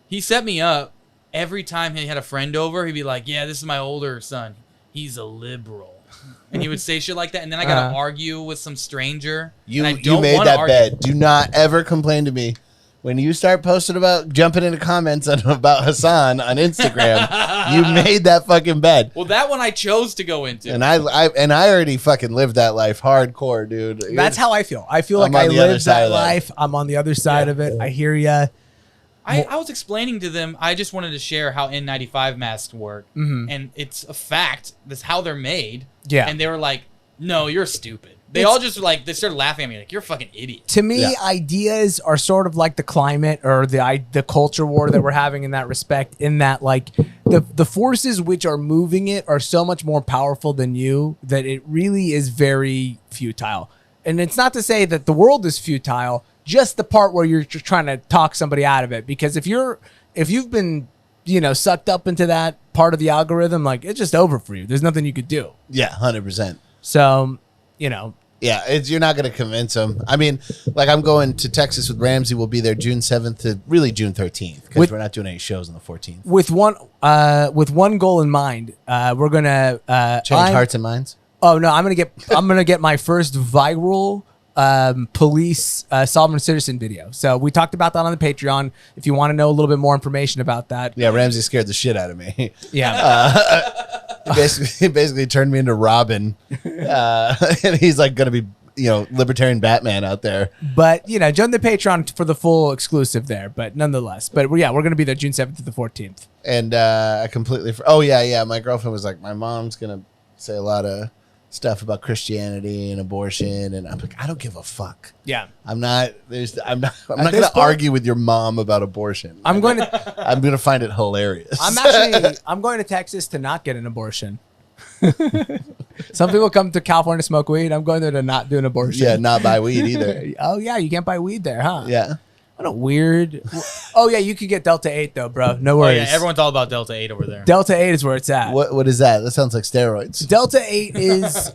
He set me up every time he had a friend over. He'd be like, "Yeah, this is my older son. He's a liberal," and he would say shit like that. And then I gotta argue with some stranger. You made that bed. Do not ever complain to me. When you start posting about jumping into comments about Hassan on Instagram, you made that fucking bed. Well, that one I chose to go into, and I already fucking lived that life hardcore, dude. That's how I feel. I feel like I lived that life. I'm on the other side of it. I hear ya. I was explaining to them. I just wanted to share how N95 masks work, and it's a fact. That's how they're made. Yeah, and they were like, "No, you're stupid." They all just they started laughing at me like, "You're a fucking idiot." To me, ideas are sort of like the climate or the culture war that we're having in that respect. In that, like the forces which are moving it are so much more powerful than you that it really is very futile. And it's not to say that the world is futile, just the part where you're just trying to talk somebody out of it. Because if you've been sucked up into that part of the algorithm, like it's just over for you. There's nothing you could do. Yeah, 100%. So Yeah, you're not going to convince them. I mean, like I'm going to Texas with Ramsey. We'll be there June 7th to really June 13th because we're not doing any shows on the 14th. With one goal in mind, we're gonna change hearts and minds. Oh no, I'm gonna get my first viral police sovereign citizen video. So we talked about that on the Patreon. If you want to know a little bit more information about that, yeah, Ramsey scared the shit out of me. Yeah. He basically turned me into Robin, and he's like going to be, libertarian Batman out there. But join the Patreon for the full exclusive there. But nonetheless, we're going to be there June 7th to the 14th. And I completely. Oh yeah. My girlfriend was like, my mom's going to say a lot of stuff about Christianity and abortion, and I'm like, I don't give a fuck. Yeah, I'm not going to argue with your mom about abortion. I'm going to find it hilarious. I'm going to Texas to not get an abortion. Some people come to California to smoke weed. I'm going there to not do an abortion. Yeah, not buy weed either. Oh yeah, you can't buy weed there, huh? Yeah. What a weird. Oh yeah, you could get Delta 8 though, bro. No worries. Oh, yeah, everyone's all about Delta 8 over there. Delta 8 is where it's at. What is that? That sounds like steroids. Delta 8 is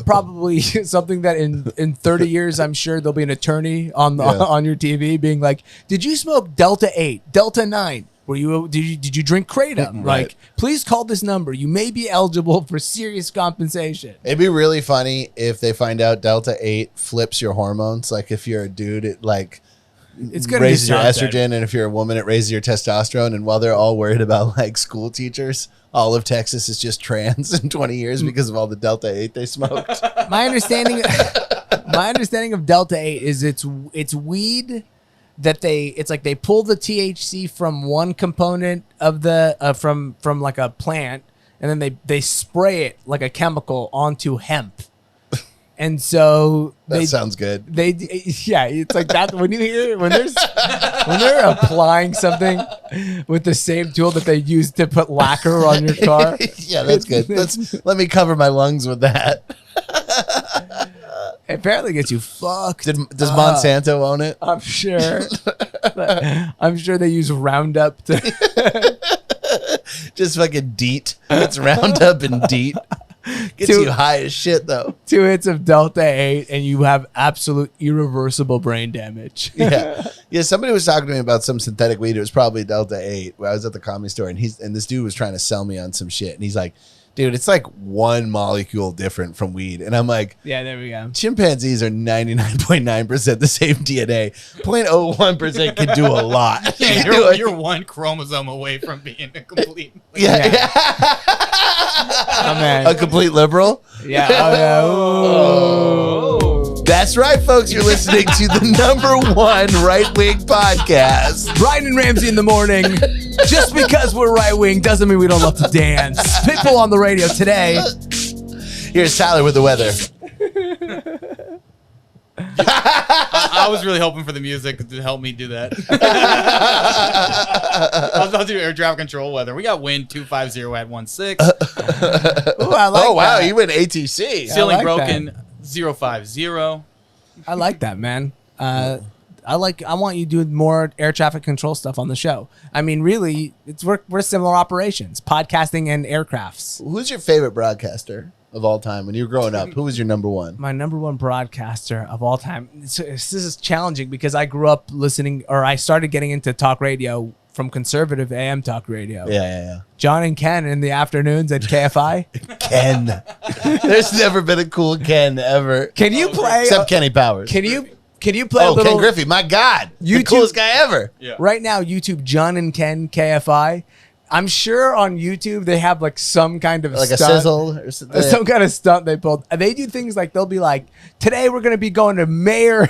probably something that in 30 years I'm sure there'll be an attorney on your TV being like, "Did you smoke Delta 8, Delta 9? Did you drink kratom? Right. Like, please call this number. You may be eligible for serious compensation." It'd be really funny if they find out Delta 8 flips your hormones. Like if you're a dude, it raises your estrogen, and if you're a woman, it raises your testosterone. And while they're all worried about like school teachers, all of Texas is just trans in 20 years because of all the Delta 8 they smoked. My understanding of Delta 8 is it's weed that it's like they pull the THC from one component of the from like a plant, and then they spray it like a chemical onto hemp. And so that sounds good. It's like that when you hear when they're applying something with the same tool that they use to put lacquer on your car. Yeah, that's good. Let me cover my lungs with that. It apparently gets you fucked. Does Monsanto own it? I'm sure. I'm sure they use Roundup to just fucking DEET. It's Roundup and DEET. Gets you high as shit, though. 2 hits of Delta 8, and you have absolute irreversible brain damage. Yeah. Somebody was talking to me about some synthetic weed. It was probably Delta 8. I was at the Comedy Store, and this dude was trying to sell me on some shit. And he's like, dude, it's like one molecule different from weed. And I'm like, yeah, there we go. Chimpanzees are 99.9% the same DNA. 0.01% can do a lot. Yeah, you're one chromosome away from being a complete. Yeah. Oh, man. A complete liberal? Yeah. Oh. That's right, folks. You're listening to the #1 right-wing podcast. Bryan and Ramsey in the morning. Just because we're right-wing doesn't mean we don't love to dance. Pitbull on the radio today. Here's Tyler with the weather. I was really hoping for the music to help me do that. I was about to do air traffic control weather. We got wind 250 at 16. Ooh, I like wow, that. you went ATC. Ceiling broken 050. I like that, man. I want you to do more air traffic control stuff on the show. I mean, really, we're similar operations, podcasting and aircrafts. Who's your favorite broadcaster of all time when you were growing up? Who was your number one? My number one broadcaster of all time. This is challenging because I grew up listening, or I started getting into talk radio from conservative AM talk radio. Yeah. John and Ken in the afternoons at KFI. Ken. There's never been a cool Ken ever. Can you play? Except Kenny Powers. Can you play a little? Ken Griffey, my God. The coolest guy ever. Yeah. Right now, YouTube John and Ken KFI. I'm sure on YouTube they have like some kind of like stunt, a sizzle or something. some kind of stunt they pulled. They do things like they'll be like, today we're going to be going to Mayor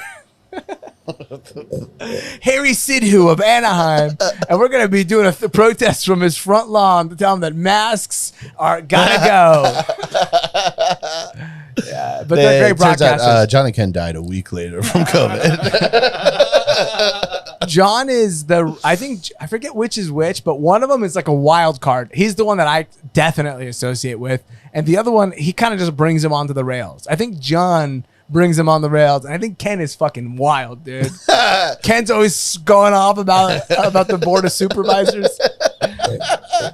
Harry Sidhu of Anaheim, and we're going to be doing a protest from his front lawn to tell him that masks are gotta go. Yeah, but they're great broadcasters. John and Ken died a week later from COVID. John is I forget which is which, but one of them is like a wild card. He's the one that I definitely associate with, and the other one, he kind of just brings him onto the rails. I think John brings him on the rails, and I think Ken is fucking wild, dude. Ken's always going off about the board of supervisors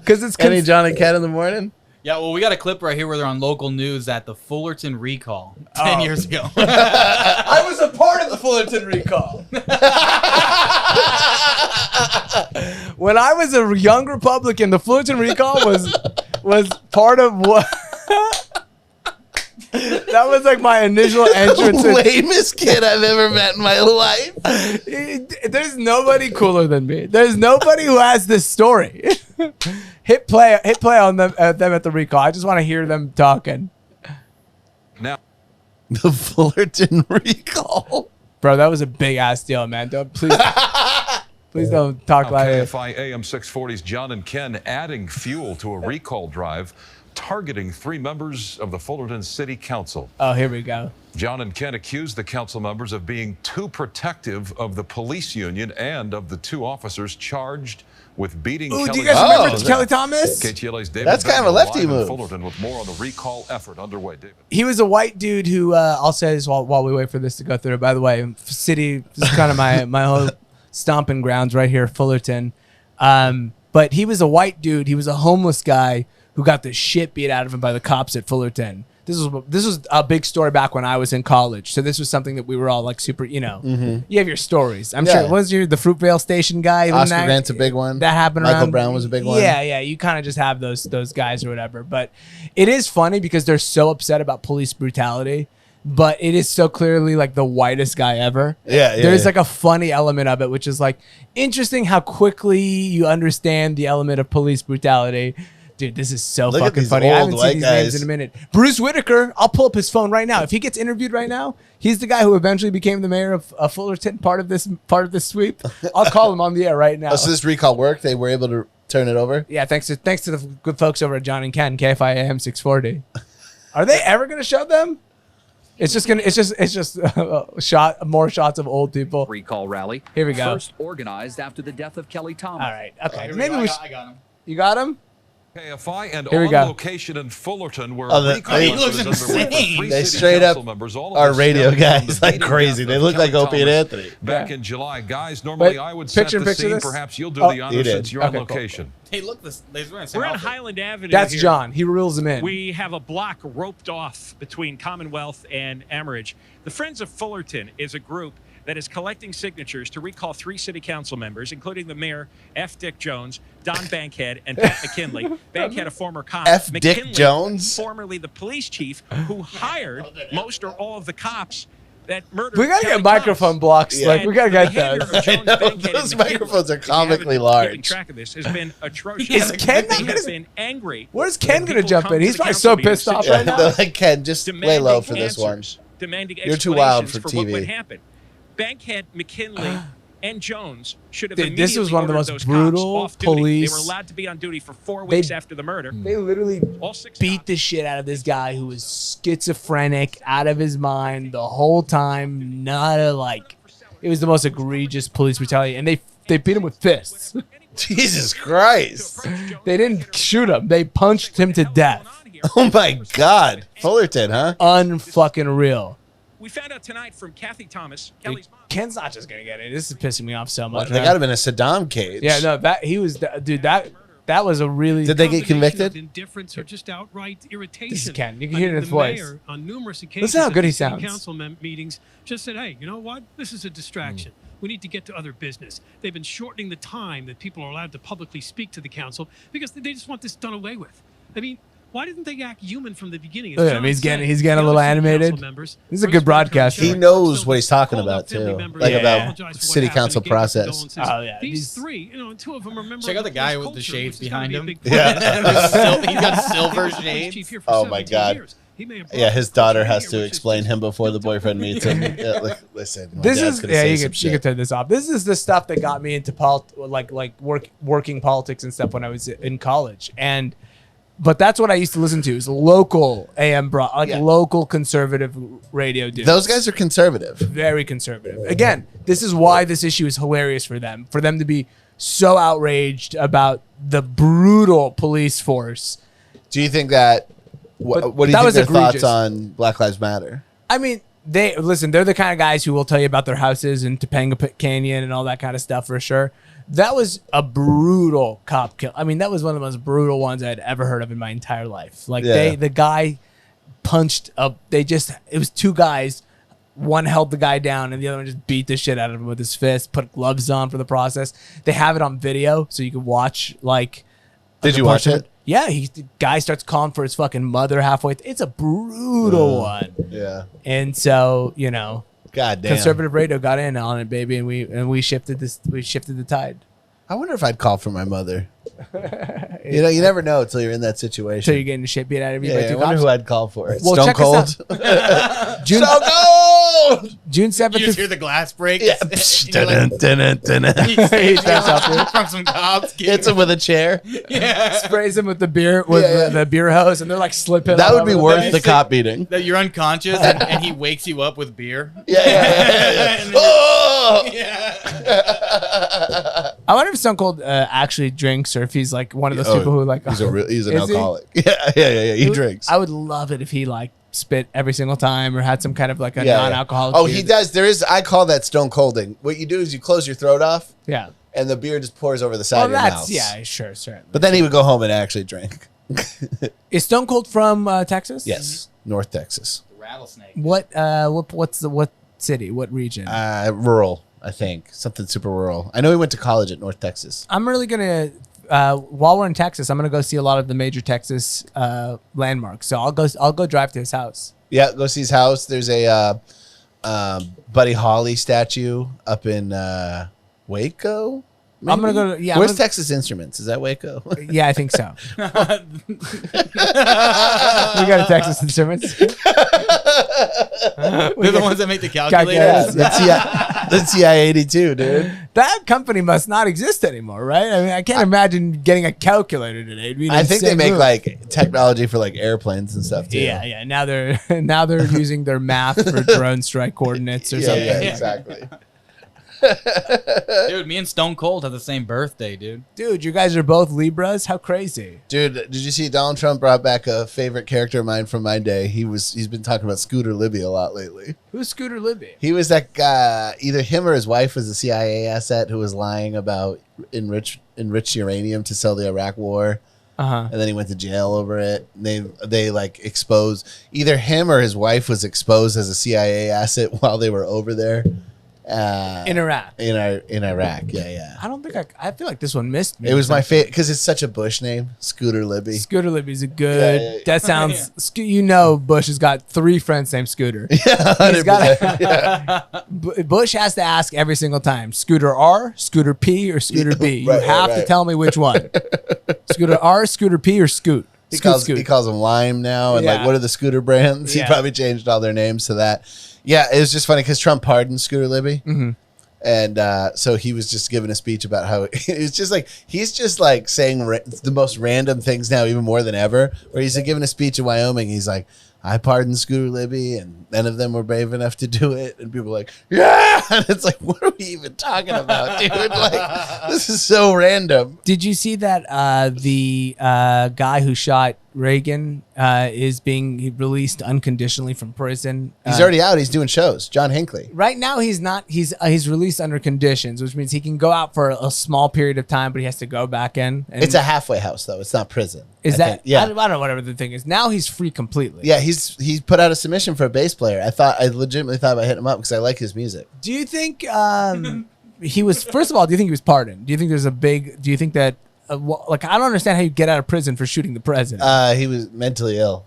because it's Any John and Ken in the morning. Yeah, well, we got a clip right here where they're on local news at the Fullerton Recall 10 years ago. I was a part of the Fullerton Recall. When I was a young Republican, the Fullerton Recall was part of what. That was like my initial entrance. The lamest kid I've ever met in my life. There's nobody cooler than me. There's nobody who has this story. Hit play on them at the recall. I just want to hear them talking. Now, The Fullerton Recall. Bro, that was a big ass deal, man. Please don't talk like it. KFI AM 640's John and Ken adding fuel to a recall drive targeting 3 members of the Fullerton City Council. Oh, here we go. John and Ken accused the council members of being too protective of the police union and of the 2 officers charged with beating Ooh, Kelly. do you guys remember Kelly Thomas? KTLA's David That's kind of a lefty live in move. Fullerton with more on the recall effort underway. David. He was a white dude who I'll say this while we wait for this to go through. By the way, city this is kind of my whole stomping grounds right here, Fullerton. But he was a white dude. He was a homeless guy who got the shit beat out of him by the cops at Fullerton. This was a big story back when I was in college. So this was something that we were all like super, you have your the Fruitvale Station guy? Oscar Grant's a big one. That happened Michael around. Brown was a big one. Yeah. You kind of just have those guys or whatever. But it is funny because they're so upset about police brutality. But it is so clearly like the whitest guy ever. Yeah. There's like a funny element of it, which is like interesting how quickly you understand the element of police brutality. Dude, this is so fucking funny. I haven't seen these names in a minute. Bruce Whitaker, I'll pull up his phone right now. If he gets interviewed right now, he's the guy who eventually became the mayor of Fullerton, part of this sweep. I'll call him on the air right now. Oh, so this recall worked? They were able to turn it over? Yeah, thanks to the good folks over at John and Ken, KFI AM 640. Are they ever gonna show them? It's just more shots of old people. Recall rally. Here we go. First organized after the death of Kelly Thomas. All right. Okay. Here Maybe go. we. I got him. You got him. KFI and Here we on go. location in Fullerton where Oh, recall he effort looks is underway for insane. 3 They city straight council up members, all of are us radio stemming from guys the like beating crazy. death They of look like Kelly Opie and Thomas Anthony. Back Yeah. in July, guys, normally I would set picture the picture scene. this? Perhaps you'll do Oh, the you honor did. since you're on Okay, cool. location. Hey, look, they're wearing the same We're on outfit. Highland Avenue. That's here. John. He rules them in. We have a block roped off between Commonwealth and Emerridge. The Friends of Fullerton is a group that is collecting signatures to recall 3 city council members, including the mayor, F. Dick Jones, Don Bankhead, and Pat McKinley. Bankhead, a former cop. F. Dick McKinley, Jones? formerly the police chief, who hired most or all of the cops that murdered We gotta Kelly get microphone Thomas. blocks. Yeah. Like we gotta get And the behavior those. of Jones, I know, Bankhead, those and McKinley, microphones are if you haven't comically been large. keeping track of this, has been atrocious. Is Ken not They gonna- have been angry. Where's Ken when gonna people jump come in? to He's the probably council so meetings pissed off sit right down, now. Like Ken, just lay demanding low for this one. answers, demanding You're too wild explanations for what TV. would happen. Bankhead, McKinley, and Jones should have Dude, this was immediately one of the ordered most those brutal cops off duty. police- They were allowed to be on duty for 4 weeks after the murder. They literally All 6 beat cops. the shit out of this guy who was schizophrenic, out of his mind the whole time. It was the most egregious police brutality, and they beat him with fists. Jesus Christ. They didn't shoot him; they punched him to death. Oh my God. Fullerton, huh? Unfucking real. We found out tonight from Kathy Thomas, Kelly's mom. Ken's not just gonna get it. This is pissing me off so much. They got him in a Saddam cage. Yeah, no, that that was a really. Did they get convicted? Indifference or just outright irritation. This is Ken. You can hear it in his voice. Mayor, on numerous occasions, listen how good he sounds. Council meetings just said, "Hey, you know what? This is a distraction. We need to get to other business." They've been shortening the time that people are allowed to publicly speak to the council because they just want this done away with. I mean, why didn't they act human from the beginning? Look at him. He's getting a little animated. This is a good broadcast. He knows what he's talking about too, like about city council process. Oh yeah, these three, two of them are members. Check out the guy with the shades behind him. Yeah, he's got silver shades. Oh my god. Yeah, his daughter has to explain him before the boyfriend meets him. Yeah, listen, this is you can turn this off. This is the stuff that got me into working politics and stuff when I was in college, but that's what I used to listen to is local AM local conservative radio dudes. Those guys are conservative, very conservative. Again, this is why this issue is hilarious for them to be so outraged about the brutal police force. Do you think that? What do you think their thoughts on Black Lives Matter? I mean, they're the kind of guys who will tell you about their houses in Topanga Canyon and all that kind of stuff for sure. That was a brutal cop kill. I mean, that was one of the most brutal ones I'd ever heard of in my entire life. Like the guy punched up. It was two guys. One held the guy down and the other one just beat the shit out of him with his fist, put gloves on for the process. They have it on video so you can watch Did you watch it? Yeah, the guy starts calling for his fucking mother halfway. It's a brutal one. Yeah. And so, God damn. Conservative radio got in on it, baby, and we shifted the tide. I wonder if I'd call for my mother. You never know until you're in that situation. So you're getting the shit beat out of you by two I wonder cops? who I'd call for. Well, Stone Cold. Stone Cold. June 7th. You just hear the glass break. Yeah. He steals out from some cops. Hits him with a chair. Yeah. Sprays him with the beer the beer hose, and they're like slipping. That would be worth the cop beating. That you're unconscious and he wakes you up with beer. Yeah. Oh! Yeah. I wonder if Stone Cold actually drinks, or if he's like one of those people who he's an alcoholic. Yeah. He drinks. I would love it if he spit every single time or had some kind of a non-alcoholic. Oh, beer. he does. I call that Stone Colding. What you do is you close your throat off. Yeah. And the beer just pours over the side of your mouth. Yeah, sure. But then he would go home and actually drink. Is Stone Cold from Texas? Yes, North Texas. The rattlesnake. What city? What region? Rural, I think. Something super rural. I know he went to college at North Texas. I'm really gonna while we're in Texas, I'm gonna go see a lot of the major Texas landmarks. So I'll go drive to his house. Yeah, go see his house. There's a Buddy Holly statue up in Waco. Maybe? I'm gonna go. Yeah, where's Texas Instruments? Is that Waco? Yeah, I think so. We got a Texas Instruments. They're the ones that make the calculators. That's CI-82, dude. That company must not exist anymore, right? I mean, I can't imagine getting a calculator today. I think they make technology for airplanes and stuff too. Yeah. Now they're using their math for drone strike coordinates or something. Yeah, exactly. Dude, me and Stone Cold have the same birthday, dude. Dude, you guys are both Libras? How crazy. Dude, did you see Donald Trump brought back a favorite character of mine from my day? He's been talking about Scooter Libby a lot lately. Who's Scooter Libby? He was that guy, either him or his wife was a CIA asset who was lying about enriched uranium to sell the Iraq war. Uh-huh. And then he went to jail over it. They exposed, either him or his wife was exposed as a CIA asset while they were over there. In Iraq. In Iraq, yeah. I don't think I feel like this one missed me. It was my favorite because it's such a Bush name, Scooter Libby. Scooter Libby's a good. That sounds. Bush has got 3 friends named Scooter. Yeah, he's got. Bush has to ask every single time: Scooter R, Scooter P, or Scooter B. You have to tell me which one. Scooter R, Scooter P, or Scoot. He calls them Lime now, and what are the scooter brands? He probably changed all their names to that. Yeah, it was just funny because Trump pardoned Scooter Libby, and so he was just giving a speech about how it's just he's just saying the most random things now, even more than ever. Where he's giving a speech in Wyoming, he's like, "I pardoned Scooter Libby, and none of them were brave enough to do it." And people are like, "Yeah," and it's like, what are we even talking about, dude? This is so random. Did you see that the guy who shot Reagan is being released unconditionally from prison. He's already out. He's doing shows. John Hinckley. Right now, he's not. He's released under conditions, which means he can go out for a small period of time, but he has to go back in. And It's a halfway house, though. It's not prison. is I that? think. Yeah. I don't know. Whatever the thing is. Now he's free completely. Yeah, he's put out a submission for a bass player. I legitimately thought about hitting him up because I like his music. Do you think he was? First of all, do you think he was pardoned? Do you think there's a big? Do you think that? Like, I don't understand how you get out of prison for shooting the president. He was mentally ill.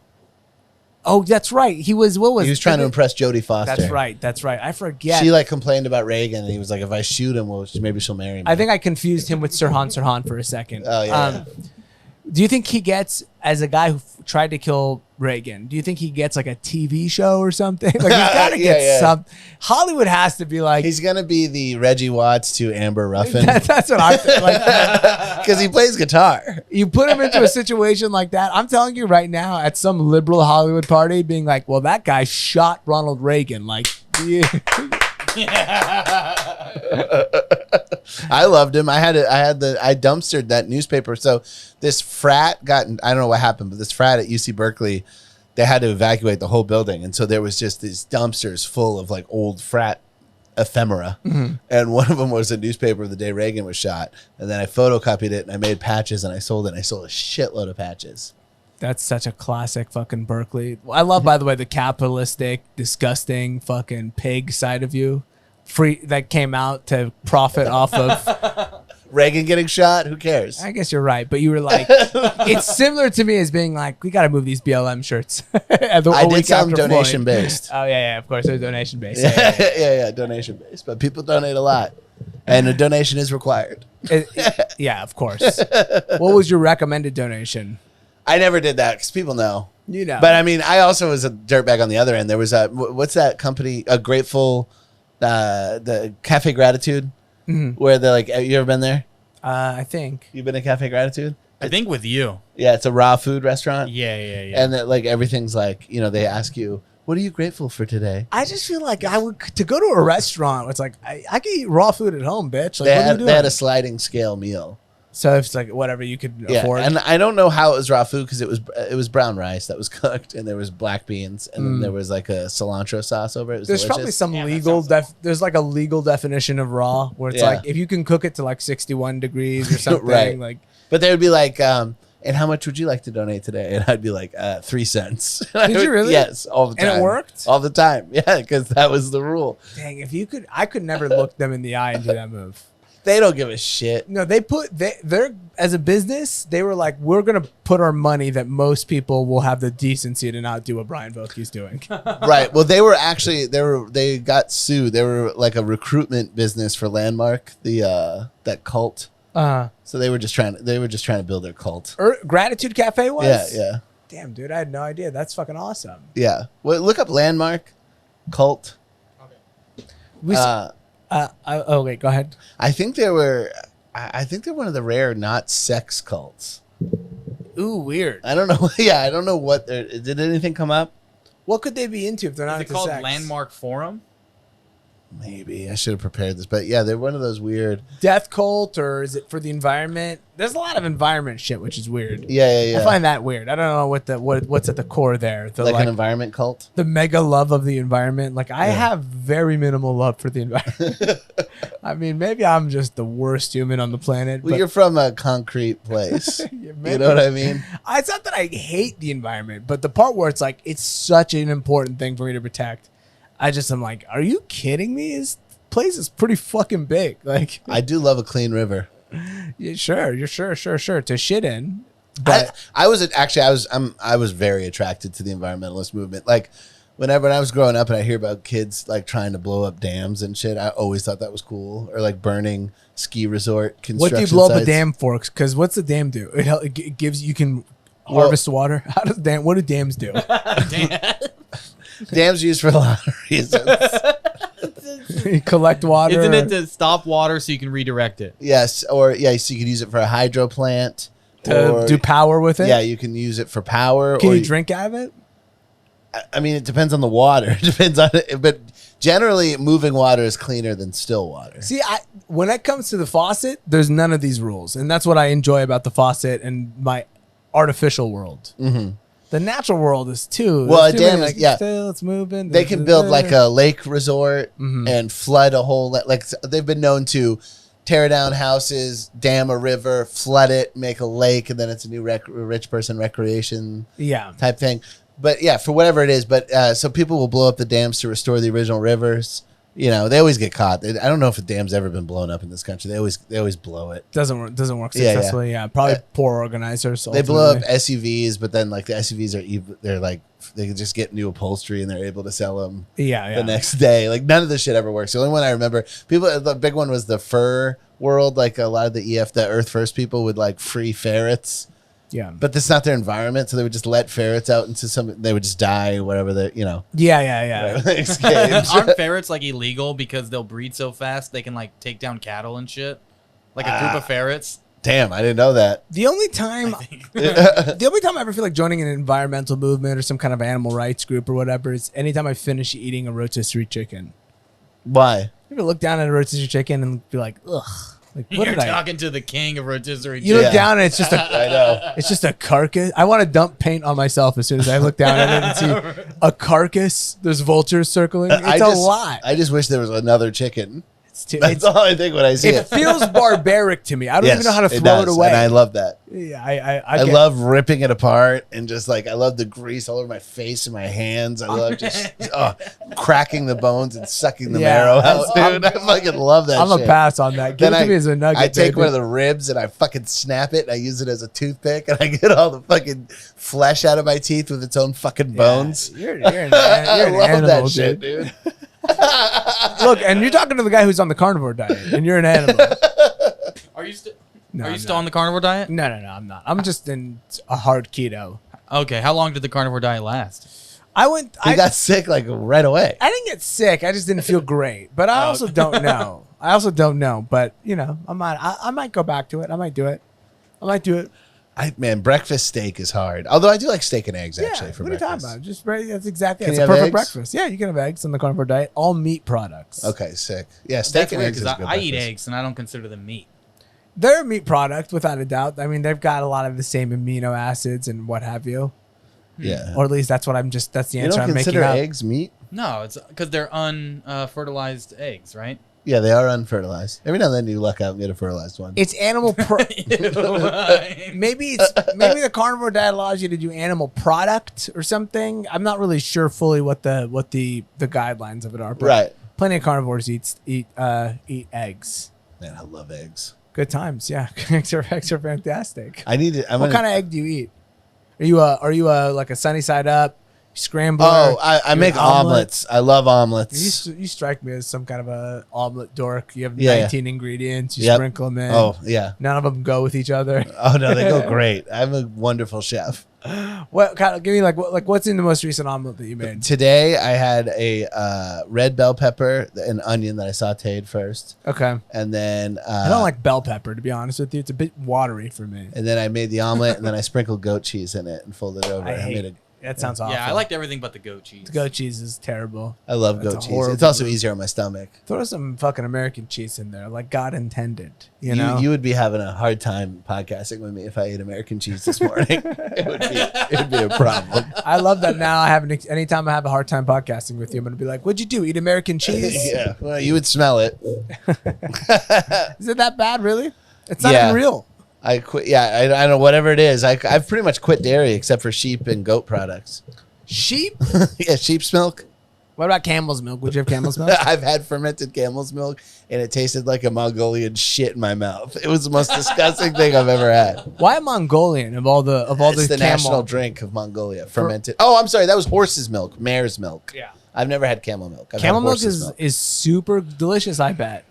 Oh, that's right. He was. What was? He was trying to impress Jodie Foster. That's right. That's right. I forget. She like complained about Reagan, and he was like, "If I shoot him, well, maybe she'll marry me." I think I confused him with Sirhan for a second. Oh yeah. Do you think he gets, as a guy who tried to kill Reagan, do you think he gets like a TV show or something? Like, he's got to get some. Hollywood has to be like. He's gonna be the Reggie Watts to Amber Ruffin. That's what I feel like. Because he plays guitar. You put him into a situation like that. I'm telling you right now, at some liberal Hollywood party, being like, "Well, that guy shot Ronald Reagan." Like, yeah. I loved him. I dumpstered that newspaper. So this frat I don't know what happened, but this frat at UC Berkeley, they had to evacuate the whole building. And so there was just these dumpsters full of like old frat ephemera. Mm-hmm. And one of them was a newspaper the day Reagan was shot. And then I photocopied it and I made patches and I sold it. And I sold a shitload of patches. That's such a classic fucking Berkeley. I love, by the way, the capitalistic, disgusting fucking pig side of you. Free that came out to profit off of Reagan getting shot. Who cares? I guess you're right, but you were like, it's similar to me as being like, we got to move these BLM shirts. I did some donation based. Oh yeah, of course, it was donation based. Yeah, donation based. But people donate a lot, and a donation is required. Yeah, of course. What was your recommended donation? I never did that because people know. You know. But I mean, I also was a dirtbag on the other end. There was what's that company? A Grateful. The Cafe Gratitude, where they're like, you ever been there? I think you've been to Cafe Gratitude. I think with you. Yeah, it's a raw food restaurant. Yeah. And that like everything's like, they ask you, what are you grateful for today? I just feel like I would to go to a restaurant. It's like I can eat raw food at home, bitch. Like, they had a sliding scale meal. So it's like whatever you could afford. And I don't know how it was raw food because it was brown rice that was cooked and there was black beans and then there was like a cilantro sauce over it. It was There's delicious. probably some legal there's like a legal definition of raw where it's like if you can cook it to like 61 degrees or something. Right. Like, but they would be like, and how much would you like to donate today? And I'd be like, 3 cents. Did you really? Yes, all the time. And it worked? All the time. Yeah, because that was the rule. Dang, if you could, I could never look them in the eye and do that move. They don't give a shit. No, they're as a business, they were like, we're going to put our money that most people will have the decency to not do what Brian Vokey's doing. Right. Well, they got sued. They were like a recruitment business for Landmark, that cult. So they were just trying to build their cult. Gratitude Cafe was? Yeah. Damn, dude, I had no idea. That's fucking awesome. Yeah. Well, look up Landmark cult. Okay. Wait, go ahead. I think they're one of the rare not sex cults. Ooh, weird. I don't know. Yeah, I don't know what did anything come up? What could they be into if they're not into called sex? Landmark Forum? Maybe I should have prepared this, but yeah, they're one of those weird death cult, or is it for the environment? There's a lot of environment shit, which is weird. Yeah. I find that weird. I don't know what's at the core there. Like an environment cult, the mega love of the environment. Like I have very minimal love for the environment. I mean, maybe I'm just the worst human on the planet. Well, you're from a concrete place. You know what I mean? It's not that I hate the environment, but the part where it's like it's such an important thing for me to protect. I'm like, are you kidding me? This place is pretty fucking big. Like, I do love a clean river. Yeah, sure to shit in. But I was very attracted to the environmentalist movement. Like when I was growing up and I hear about kids like trying to blow up dams and shit, I always thought that was cool. Or like burning ski resort construction what do you blow sites. up a dam for? Because what's the dam do? It gives you can harvest water. What do dams do? Dams used for a lot of reasons. You collect water. Isn't it to stop water so you can redirect it? Yes, so you could use it for a hydro plant. To do power with it? Yeah, you can use it for power. Can you drink out of it? I mean, it depends on the water. It depends on it. But generally, moving water is cleaner than still water. See, when it comes to the faucet, there's none of these rules. And that's what I enjoy about the faucet and my artificial world. Mm-hmm. The natural world is too. Well, a too dam many, is still it's moving. They can build like a lake resort Mm-hmm. and flood a whole. Like they've been known to tear down houses, dam a river, flood it, make a lake, and then it's a new rich person recreation type thing. But yeah, for whatever it is. But so people will blow up the dams to restore the original rivers. You know, they always get caught. I don't know if a dam's ever been blown up in this country. They always blow it. Doesn't work successfully. Yeah. Probably poor organizers. They blow up SUVs, but then like the SUVs they're like they can just get new upholstery and they're able to sell them. The next day. Like none of this shit ever works. The only one I remember, the big one was the fur world. Like a lot of the Earth First people would like free ferrets. Yeah, but that's not their environment, so they would just let ferrets out into some. They would just die, whatever they, Yeah. Aren't ferrets like illegal because they'll breed so fast they can like take down cattle and shit? Like a group of ferrets. Damn, I didn't know that. The only time I ever feel like joining an environmental movement or some kind of animal rights group or whatever is anytime I finish eating a rotisserie chicken. Why? You ever look down at a rotisserie chicken and be like, ugh. Like, what You're talking to the king of rotisserie chicken. You look down and it's just I know. It's just a carcass. I want to dump paint on myself as soon as I look down at it and see a carcass. There's vultures circling. It's a lot. I just wish there was another chicken. That's all I think when I see it. It feels barbaric to me. I don't even know how to throw it away. And I love that. Yeah, I love ripping it apart and just like I love the grease all over my face and my hands. I love just cracking the bones and sucking the marrow out, dude. I fucking love that. I'm a pass on that. Give it to me as a nugget. I take one of the ribs and I fucking snap it and I use it as a toothpick and I get all the fucking flesh out of my teeth with its own fucking bones. You're an animal, that shit, dude. Look, and you're talking to the guy who's on the carnivore diet, and you're an animal. Are you still on the carnivore diet? No, I'm not. I'm just in a hard keto. Okay, how long did the carnivore diet last? I got sick like right away. I didn't get sick. I just didn't feel great. But I also don't know. But I might go back to it. I might do it. Breakfast steak is hard. Although I do like steak and eggs actually for breakfast. What are you talking about? Just that's exactly. It's a perfect breakfast. Yeah, you can have eggs on the carnivore diet. All meat products. Okay, sick. Yeah, steak and eggs is good. I eat eggs and I don't consider them meat. They're a meat product without a doubt. I mean, they've got a lot of the same amino acids and what have you. Yeah. Or at least that's what that's the answer I'm making. You don't consider eggs meat? No, it's because they're unfertilized eggs, right? Yeah, they are unfertilized. Every now and then you luck out and get a fertilized one. It's animal. Maybe the carnivore diet allows you to do animal product or something. I'm not really sure fully what the guidelines of it are. But right. Plenty of carnivores eat eggs. Man, I love eggs. Good times. Yeah, eggs are fantastic. What kind of egg do you eat? Are you like a sunny side up? Scrambler. Oh, I make omelets. I love omelets. You strike me as some kind of a omelet dork. You have 19 ingredients. You sprinkle them in. Oh, yeah. None of them go with each other. Oh, no, they go great. I'm a wonderful chef. What kind of, give me what's in the most recent omelet that you made? Today I had a red bell pepper and onion that I sauteed first. Okay. And then I don't like bell pepper, to be honest with you. It's a bit watery for me. And then I made the omelet and then I sprinkled goat cheese in it and folded it over. That sounds awful. Yeah, I liked everything but the goat cheese. The goat cheese is terrible. I love goat cheese. It's also easier on my stomach. Throw some fucking American cheese in there, like God intended. You know, you would be having a hard time podcasting with me if I ate American cheese this morning. it would be a problem. I love that now. Anytime I have a hard time podcasting with you, I'm gonna be like, "What'd you do? Eat American cheese?" Yeah, well, you would smell it. Is it that bad? Really? It's not even real. I quit. Yeah, I don't know. Whatever it is, I've pretty much quit dairy except for sheep and goat products. Sheep? Yeah, sheep's milk. What about camel's milk? Would you have camel's milk? I've had fermented camel's milk, and it tasted like a Mongolian shit in my mouth. It was the most disgusting thing I've ever had. Why Mongolian of all the It's the national drink of Mongolia. Fermented. Oh, I'm sorry. That was horse's milk, mare's milk. Yeah. I've never had camel milk. Camel milk is super delicious. I bet.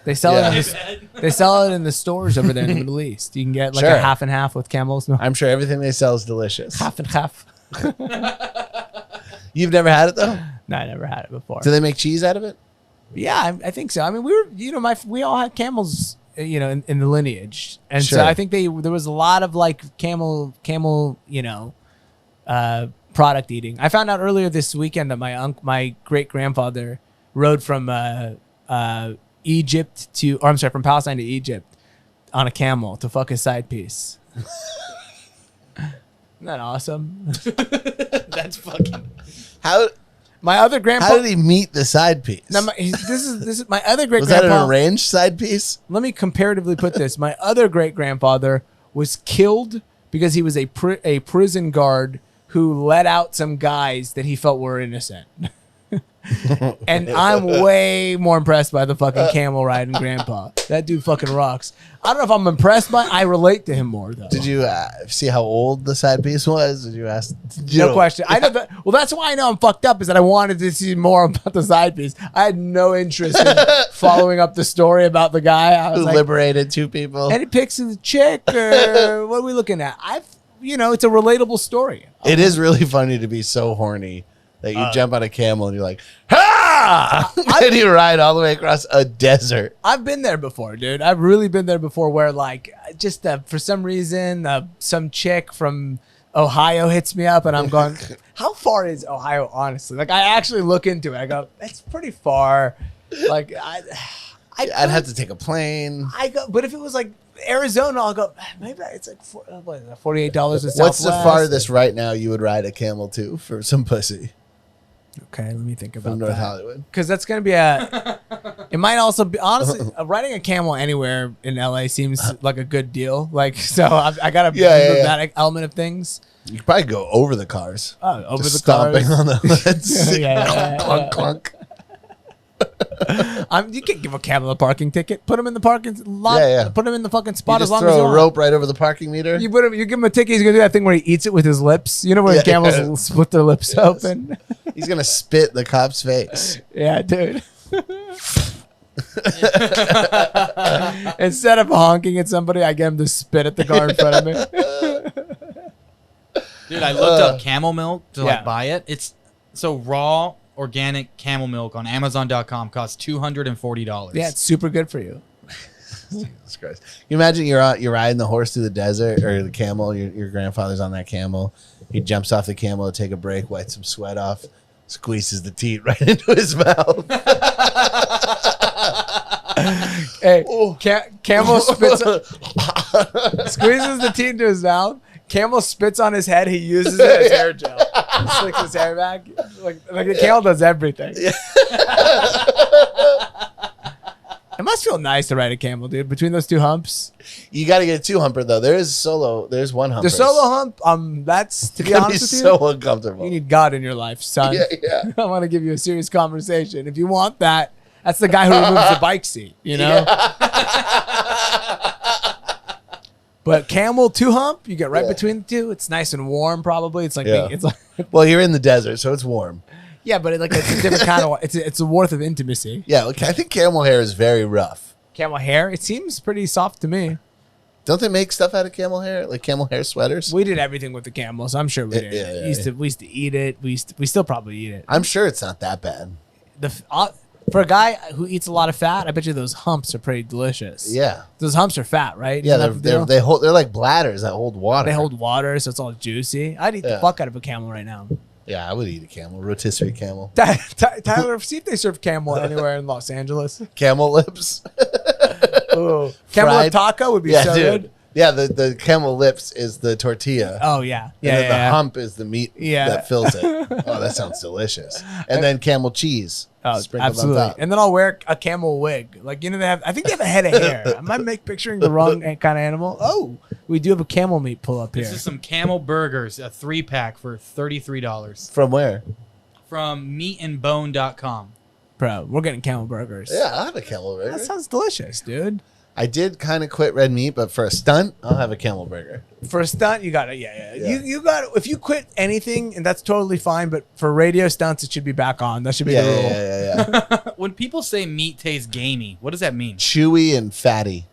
They sell it in the stores over there in the Middle East. You can get like a half and half with camel's milk. I'm sure everything they sell is delicious. Half and half. You've never had it though? No, I never had it before. Do they make cheese out of it? Yeah, I think so. I mean, we all had camels, in the lineage, and so I think there was a lot of like camel, product eating. I found out earlier this weekend that my great grandfather rode from from Palestine to Egypt on a camel to fuck his side piece. Isn't that awesome? That's fucking. How My other grandpa. how did he meet the side piece? Now, this is my other great Was that grandpa. an arranged side piece? Let me comparatively put this. My other great grandfather was killed because he was a prison guard who let out some guys that he felt were innocent. And I'm way more impressed by the fucking camel riding grandpa. That dude fucking rocks. I don't know if I'm impressed by. I relate to him more though. Did you see how old the side piece was? Did you ask? No question. I know that. Well, that's why I know I'm fucked up. Is that I wanted to see more about the side piece. I had no interest in following up the story about the guy. I was Who like, liberated 2 people? any pics of the chick or what are we looking at? It's a relatable story. It is really funny to be so horny that you jump on a camel and you're like, ha! And you ride all the way across a desert. I've been there before, dude. I've really been there before where like just for some reason some chick from Ohio hits me up and I'm going, how far is Ohio, honestly? Like I actually look into it. I go, it's pretty far. Like I'd have to take a plane. I go, but if it was like Arizona, I'll go, maybe it's like $48 to What's Southwest. the farthest right now you would ride a camel to for some pussy Okay, let me think about from North that. Hollywood? Because that's going to be it might also be, honestly, riding a camel anywhere in LA seems like a good deal. Like, so I got to remove that element of things. You could probably go over the cars. Oh, over Just the cars. stomping on the hoods. Yeah. Clunk, clunk. You can't give a camel a parking ticket. Put him in the parking lot. Yeah. Put him in the fucking You spot as just long as you throw a want. rope right over the parking meter. You give him a ticket. He's gonna do that thing where he eats it with his lips. You know where camels split their lips open. He's gonna spit the cop's face. Yeah, dude. Instead of honking at somebody, I get him to spit at the car in front of me. Dude, I looked up camel milk to Yeah. buy it. It's so raw organic camel milk on Amazon.com costs $240. Yeah, it's super good for you. Jesus Christ. You imagine you're riding the horse through the desert or the camel. Your grandfather's on that camel. He jumps off the camel to take a break, wipes some sweat off, squeezes the teat right into his mouth. Hey, camel spits, squeezes the teat into his mouth. Camel spits on his head. He uses it as hair gel. He slicks his hair back. Like the camel does everything. It must feel nice to ride a camel, dude. Between those two humps, You got to get a 2-humper though. There's one humper. the solo hump. That's to be It's honest with you. so uncomfortable. You need God in your life, son. Yeah. I want to give you a serious conversation. If you want that, that's the guy who removes the bike seat. You know. But camel 2-hump, you get right between the two. It's nice and warm. Probably it's like it's like Well, you're in the desert, so it's warm. yeah, but it's a different kind of. It's a worth of intimacy. Yeah, look, I think camel hair is very rough. Camel hair, it seems pretty soft to me. Don't they make stuff out of camel hair, like camel hair sweaters? We did everything with the camels. I'm sure we did. Yeah, We used to eat it. We still probably eat it. I'm sure it's not that bad. For a guy who eats a lot of fat, I bet you those humps are pretty delicious. Yeah. Those humps are fat, right? Yeah, Isn't that the deal? they're like bladders that hold water. They hold water, so it's all juicy. I'd eat the fuck out of a camel right now. Yeah, I would eat a camel, rotisserie camel. Tyler, see if they serve camel anywhere in Los Angeles. Camel lips. Ooh. Camel Fried. taco would be Yeah, so dude. good. Yeah, the camel lips is the tortilla. Oh yeah, And then the yeah. hump is the meat that fills it. Oh, that sounds delicious. And then camel cheese. Oh, sprinkled absolutely. on top. And then I'll wear a camel wig. Like, you know, I think they have a head of hair. Am I picturing the wrong kind of animal? Oh, we do have a camel meat pull up here. This is some Camel Burgers, a 3-pack for $33 From where? from meatandbone.com. Bro, we're getting camel burgers. Yeah, I'll have a camel burger. That sounds delicious, dude. I did kind of quit red meat, but for a stunt, I'll have a camel burger. For a stunt, you got it. Yeah. You got it. If you quit anything, and that's totally fine, but for radio stunts, it should be back on. That should be the rule. Yeah. When people say meat tastes gamey, what does that mean? Chewy and fatty.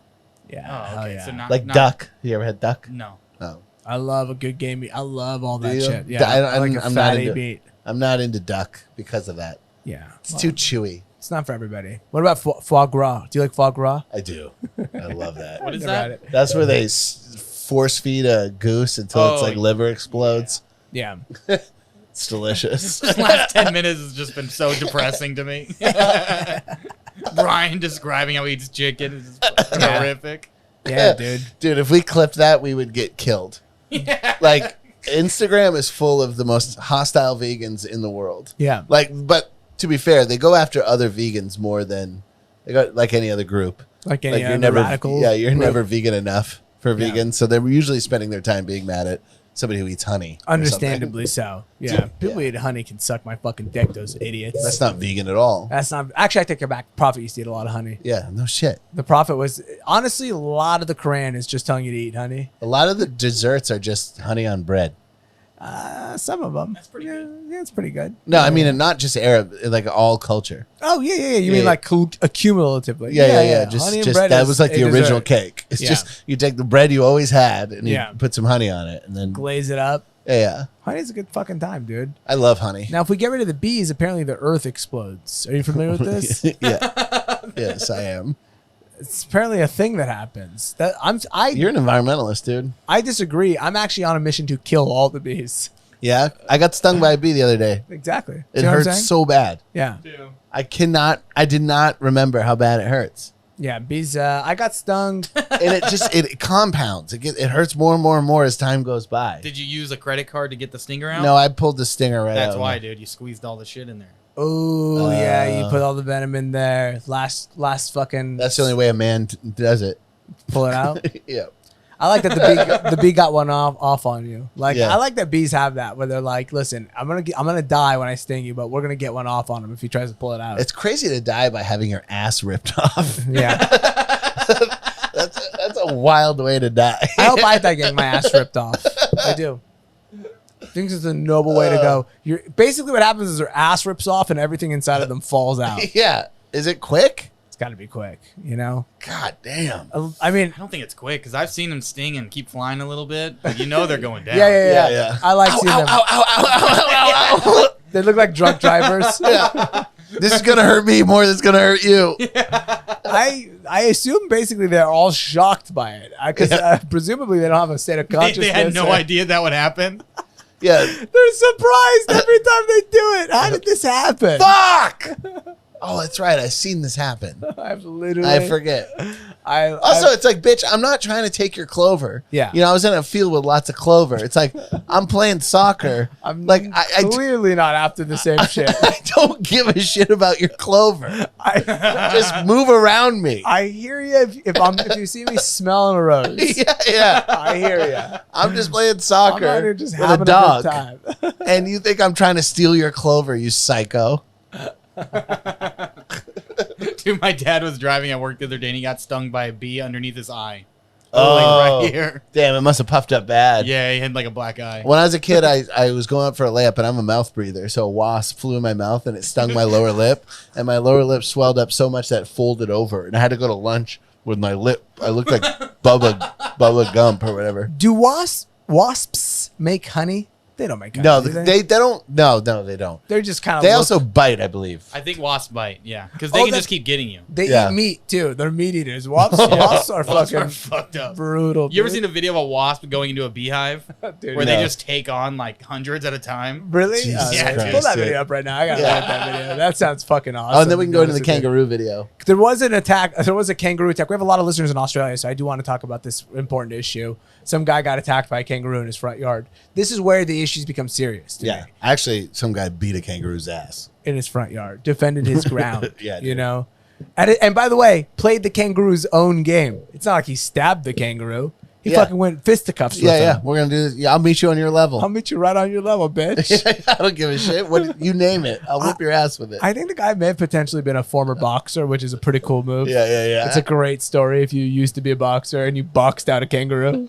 Yeah. Oh, hell okay. yeah. So not Like not- duck. You ever had duck? No. Oh. I love a good game meat. I love all that Do you? shit. Yeah. I like a I'm not fatty into, meat. I'm not into duck because of that. Yeah. It's too chewy. It's not for everybody. What about foie gras? Do you like foie gras? I do. I love that. What is Never had that? it. That's where they force feed a goose until its Oh, like liver explodes. Yeah. It's delicious. This last 10 minutes has just been so depressing to me. Bryan describing how he eats chicken is just horrific. Yeah, dude. Dude, if we clipped that, we would get killed. Yeah. Like Instagram is full of the most hostile vegans in the world. Yeah. Like, but to be fair, they go after other vegans more than they go like any other group. Like any you're other never, radical. yeah, you're group. never vegan enough for vegans, so they're usually spending their time being mad at somebody who eats honey. Understandably so. Yeah. Dude, People who eat honey can suck my fucking dick, those idiots. That's not vegan at all. That's not. Actually, I take it back. Prophet used to eat a lot of honey. Yeah, no shit. The Prophet was, honestly, a lot of the Quran is just telling you to eat honey. A lot of the desserts are just honey on bread. Some of them. That's pretty good. Yeah, it's pretty good. No, I mean, and not just Arab, like all culture. Oh, yeah. You Yeah, mean yeah. like accumulatively. Yeah. Honey and Just bread that is was like a the original dessert. cake. It's Yeah. just you take the bread you always had and you Yeah. put some honey on it, and then Glaze it up. yeah. Honey's a good fucking time, dude. I love honey. Now, if we get rid of the bees, apparently the earth explodes. Are you familiar with this? Yeah. Yes, I am. It's apparently a thing that happens. You're an environmentalist, dude. I disagree. I'm actually on a mission to kill all the bees. Yeah, I got stung by a bee the other day. Exactly. It See what I'm hurts saying? so bad. Yeah. I did not remember how bad it hurts. Yeah, bees. I got stung. And it compounds. It hurts more and more and more as time goes by. Did you use a credit card to get the stinger out? No, I pulled the stinger right out. That's why, dude. You squeezed all the shit in there. Oh yeah, you put all the venom in there. Last fucking. That's the only way a man does it. Pull it out. Yeah. I like that the bee got one off on you. Like Yeah. I like that bees have that where they're like, listen, I'm gonna die when I sting you, but we're gonna get one off on him if he tries to pull it out. It's crazy to die by having your ass ripped off. Yeah. That's a wild way to die. I hope I die getting my ass ripped off. I do. I think it's a noble way to go. You're basically what happens is their ass rips off and everything inside of them falls out. Yeah. Is it quick? It's got to be quick, you know. God damn. I mean, I don't think it's quick because I've seen them sting and keep flying a little bit, but you know they're going down. yeah. I like seeing them. Ow. They look like drunk drivers. Yeah. This is gonna hurt me more than it's gonna hurt you. I assume basically they're all shocked by it because presumably they don't have a state of consciousness. They had no idea that would happen. Yeah. They're surprised every time they do it. How did this happen? Fuck. Oh, that's right. I've seen this happen. I've literally. I forget. Also, It's like, bitch, I'm not trying to take your clover. Yeah. You know, I was in a field with lots of clover. It's like, I'm playing soccer. I'm like, clearly not after the same shit. I don't give a shit about your clover. Just move around me. I hear you if you see me smelling a rose. Yeah. I hear you. I'm just playing I'm soccer out here just with having a dog. a good time. And you think I'm trying to steal your clover, you psycho. Dude, my dad was driving at work the other day and he got stung by a bee underneath his eye. Oh, Like right here. Damn, it must have puffed up bad. Yeah, he had like a black eye. When I was a kid, I was going up for a layup, and I'm a mouth breather, so a wasp flew in my mouth, and it stung my lower lip, and my lower lip swelled up so much that it folded over, and I had to go to lunch with my lip. I looked like Bubba Gump or whatever. Do wasps make honey? They don't make honey. No, do they don't. No, they don't. They're just kind of. They also bite, I believe. I think wasp bite, yeah. Because they can just keep getting you. They Yeah. eat meat too. They're meat eaters. Wasps are Wasps fucking are fucked up. brutal. You ever dude. seen a video of a wasp going into a beehive Dude, where no. they just take on like hundreds at a time? Really? Jesus Yeah, Pull Christ, that dude. video up right now. I gotta look at that video. That sounds fucking awesome. Oh, and then we can go into the Honestly. kangaroo video. There was an attack. There was a kangaroo attack. We have a lot of listeners in Australia, so I do want to talk about this important issue. Some guy got attacked by a kangaroo in his front yard. This is where the issues become serious. To me. Yeah, actually, some guy beat a kangaroo's ass. In his front yard, defended his ground. Yeah, you dude. know. And by the way, played the kangaroo's own game. It's not like he stabbed the kangaroo. He Yeah. fucking went fisticuffs with Yeah, him. we're gonna do this. Yeah, I'll meet you on your level. I'll meet you right on your level, bitch. I don't give a shit. What you name it, I'll whip your ass with it. I think the guy may have potentially been a former boxer, which is a pretty cool move. Yeah. It's a great story if you used to be a boxer and you boxed out a kangaroo.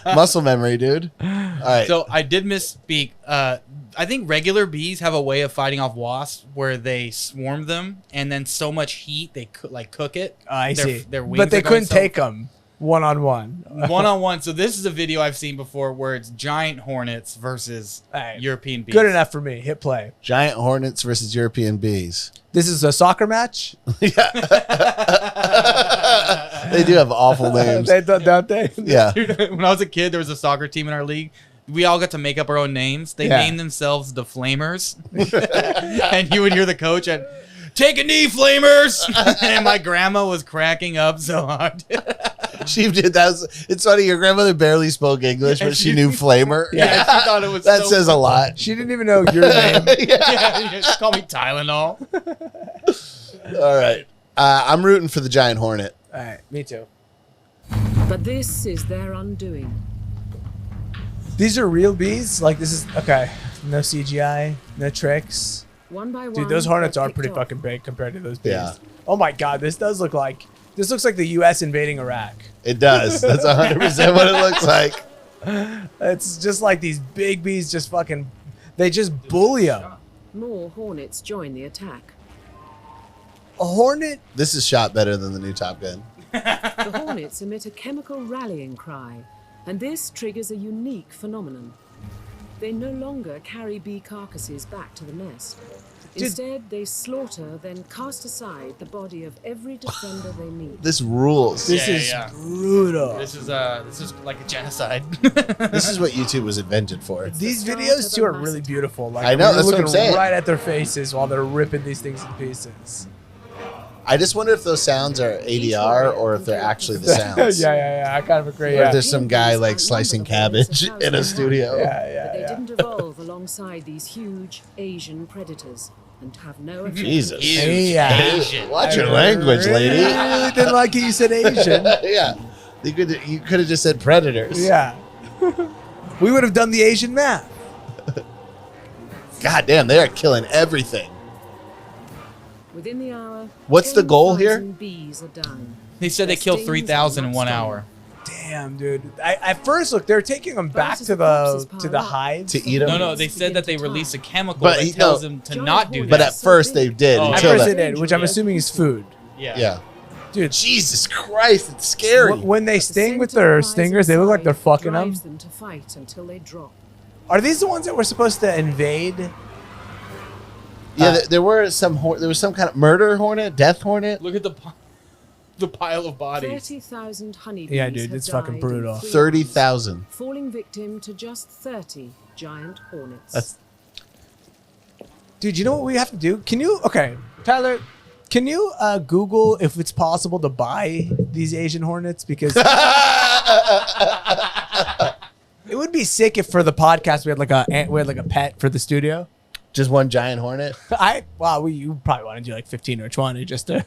Muscle memory, dude. All right. So I did misspeak. I think regular bees have a way of fighting off wasps where they swarm them and then so much heat they cook it. I see. Their wings But they are going couldn't so- take them one-on-one. one-on-one. So this is a video I've seen before where it's giant hornets versus Hey, European bees. Good enough for me. Hit play. Giant hornets versus European bees. This is a soccer match? They do have awful names. Don't they? Yeah. Dude, when I was a kid, there was a soccer team in our league. We all got to make up our own names. They Yeah. named themselves the Flamers. And you would hear the coach at Take a knee, flamers. And my grandma was cracking up so hard. She did that. It's funny. Your grandmother barely spoke English, but she knew flamer. Yeah, she thought it was that so says a lot. She didn't even know your name. Yeah, just call me Tylenol. All right. I'm rooting for the giant hornet. All right, me too. But this is their undoing. These are real bees? Like, this is... Okay. No CGI, no tricks. One by one, Dude, those hornets they're are picked pretty off. fucking big compared to those bees. Yeah. Oh my god, this does look like... This looks like the U.S. invading Iraq. It does. That's 100% what it looks like. It's just like these big bees just fucking... They just bully them. More hornets join the attack. A hornet? This is shot better than the new Top Gun. The hornets emit a chemical rallying cry, and this triggers a unique phenomenon. They no longer carry bee carcasses back to the nest. Instead, they slaughter, then cast aside the body of every defender they meet. This rules. This is brutal. This is like a genocide. This is what YouTube was invented for. These videos too are really beautiful. Like, I know, you're that's what I'm looking saying. right at their faces while they're ripping these things in pieces. I just wonder if those sounds are ADR or if they're actually the sounds. yeah. I kind of agree. Or Yeah. if there's some guy like slicing cabbage in a studio. But they didn't evolve alongside these huge Asian predators and have no effect. Jesus. Yeah. Asian. Watch your language, lady. I really didn't like it. You said Asian. Yeah. You could have just said predators. Yeah. We would have done the Asian math. God damn, they are killing everything. Within the hour, What's the goal here? 10,000 bees are down. They said they killed 3,000 in 1 hour. Damn, dude. At first, look, they're taking them back Versus to the corpses the pile up. hive. To eat them? No, they said that they release a chemical But that tells them to not do that. But at first they did. Oh, At until first that. they did, which I'm assuming is food. Yeah. Dude, Jesus Christ, it's scary. when they The sting with scent of their rise stingers, they look like they're inside fucking them. drives them to fight until they drop. Are these the ones that were supposed to invade? Yeah, there was some kind of murder hornet, death hornet. Look at the pile of bodies. 30,000 honeybees Yeah, dude, have it's fucking died in brutal. 3 30,000. hours, falling victim to just 30 giant hornets. That's Dude, you know what we have to do? Okay, Tyler, can you Google if it's possible to buy these Asian hornets? Because it would be sick if for the podcast we had like a pet for the studio. just one giant hornet. You probably want to do like 15 or 20 just to.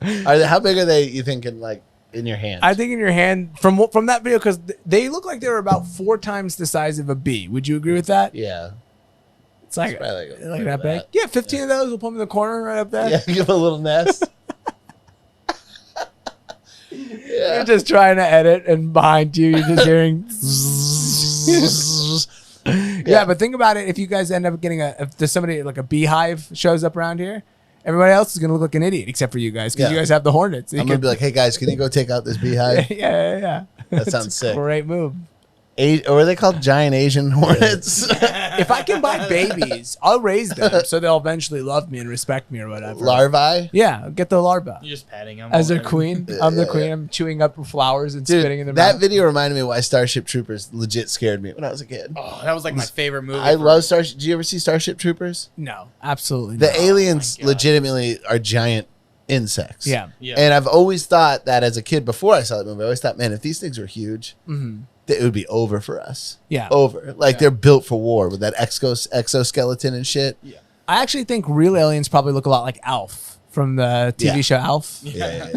How big are they? You think in your hand? I think in your hand from that video because they look like they were about 4 times the size of a bee. Would you agree with that? Yeah. It's like probably like that big. Yeah, 15 of those. We'll put them in the corner right up there. Yeah, give a little nest. You're just trying to edit, and behind you, you're just hearing. Yeah, but think about it. If you guys end up getting if there's somebody like a beehive shows up around here, everybody else is gonna look like an idiot except for you guys because Yeah. you guys have the hornets. I'm gonna be like, hey guys, can you go take out this beehive? yeah. That sounds sick. Great move. Or are they called giant Asian hornets? If I can buy babies, I'll raise them so they'll eventually love me and respect me or whatever. Larvae? Yeah, I'll get the larva. You're just patting them. As their queen. I'm the queen. I'm chewing up flowers and Dude, spitting in their that mouth. video reminded me why Starship Troopers legit scared me when I was a kid. Oh, that was like my favorite movie. I love Starship. Did you ever see Starship Troopers? No, absolutely The not. aliens legitimately are giant insects. Yeah. And I've always thought that as a kid before I saw that movie, I always thought, man, if these things were huge, it would be over for us. Yeah. Over. Like they're built for war with that exoskeleton and shit. Yeah. I actually think real aliens probably look a lot like Alf from the TV show Alf. Yeah.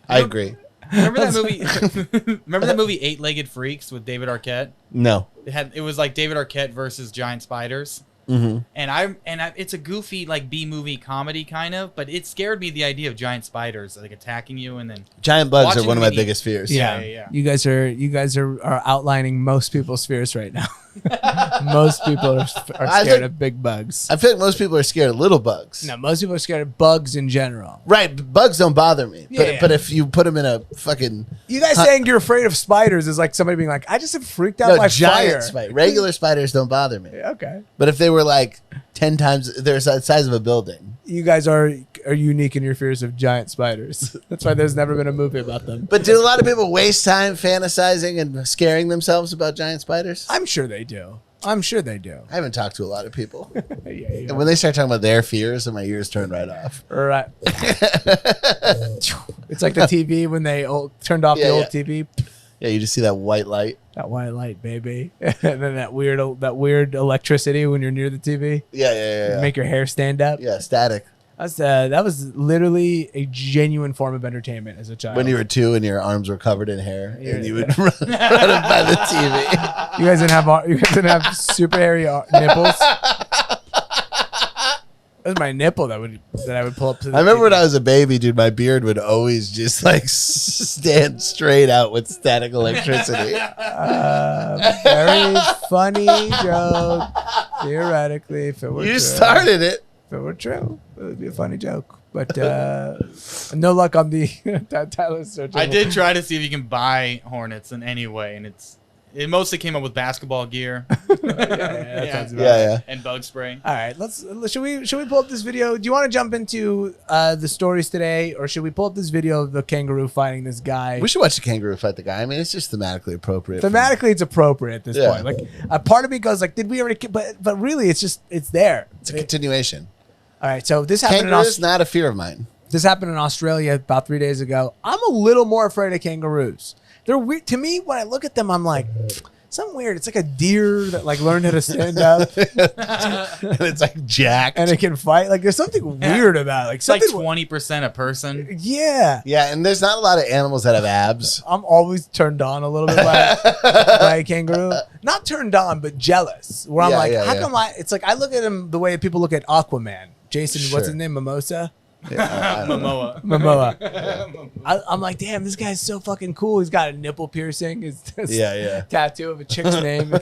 I agree. Remember that movie? Remember that movie 8-Legged Freaks with David Arquette? No. It was like David Arquette versus giant spiders. Mm-hmm. And it's a goofy like B movie comedy kind of, but it scared me the idea of giant spiders like attacking you and then Giant bugs are watching one of my them eat. biggest fears. Yeah. You guys are outlining most people's fears right now. Most people are scared of big bugs. I feel like most people are scared of little bugs. No, most people are scared of bugs in general. Right, bugs don't bother me. Yeah. But if you put them in a fucking You guys saying you're afraid of spiders is like somebody being like, I just am freaked out by giant fire. spider. Regular spiders don't bother me. Okay. But if they were like 10 times, they're the size of a building. You guys are unique in your fears of giant spiders. That's why there's never been a movie about them. But do a lot of people waste time fantasizing and scaring themselves about giant spiders? I'm sure they do. I'm sure they do. I haven't talked to a lot of people. Yeah. And when they start talking about their fears, and my ears turn right off. Right. It's like the TV when they turned off the old TV. Yeah, you just see that white light. That white light, baby. And then that weird electricity when you're near the TV. Yeah. Make your hair stand up. Yeah, static. That was literally a genuine form of entertainment as a child. When you were 2 and your arms were covered in hair, and you would run by the TV. You guys didn't have super hairy nipples. That was my nipple that I would pull up to. I remember when I was a baby, dude. My beard would always just like stand straight out with static electricity. Very funny joke. Theoretically, if it were You true. started it. If it were true, it would be a funny joke. But no luck on the Tyler search. I did try to see if you can buy Hornets in any way, and it mostly came up with basketball gear. Yeah. And bug spray. All right, should we pull up this video? Do you want to jump into the stories today, or should we pull up this video of the kangaroo fighting this guy? We should watch the kangaroo fight the guy. I mean, it's just thematically appropriate. Thematically, it's appropriate at this point. Like a part of me goes like, did we already? But really, it's there. It's a continuation. All right, so this happened. Kangaroo is not a fear of mine. This happened in Australia about 3 days ago. I'm a little more afraid of kangaroos. They're weird to me. When I look at them, I'm like, something weird. It's like a deer that like learned how to stand up, and it's like jacked, and it can fight. Like there's something weird about it. Like it's like something 20% a person. Yeah, and there's not a lot of animals that have abs. I'm always turned on a little bit by a kangaroo. Not turned on, but jealous. Where I'm like, how come it's like I look at him the way people look at Aquaman. Jason, what's his name? Mimosa. Momoa. I'm like, damn, this guy's so fucking cool. He's got a nipple piercing. His tattoo of a chick's name.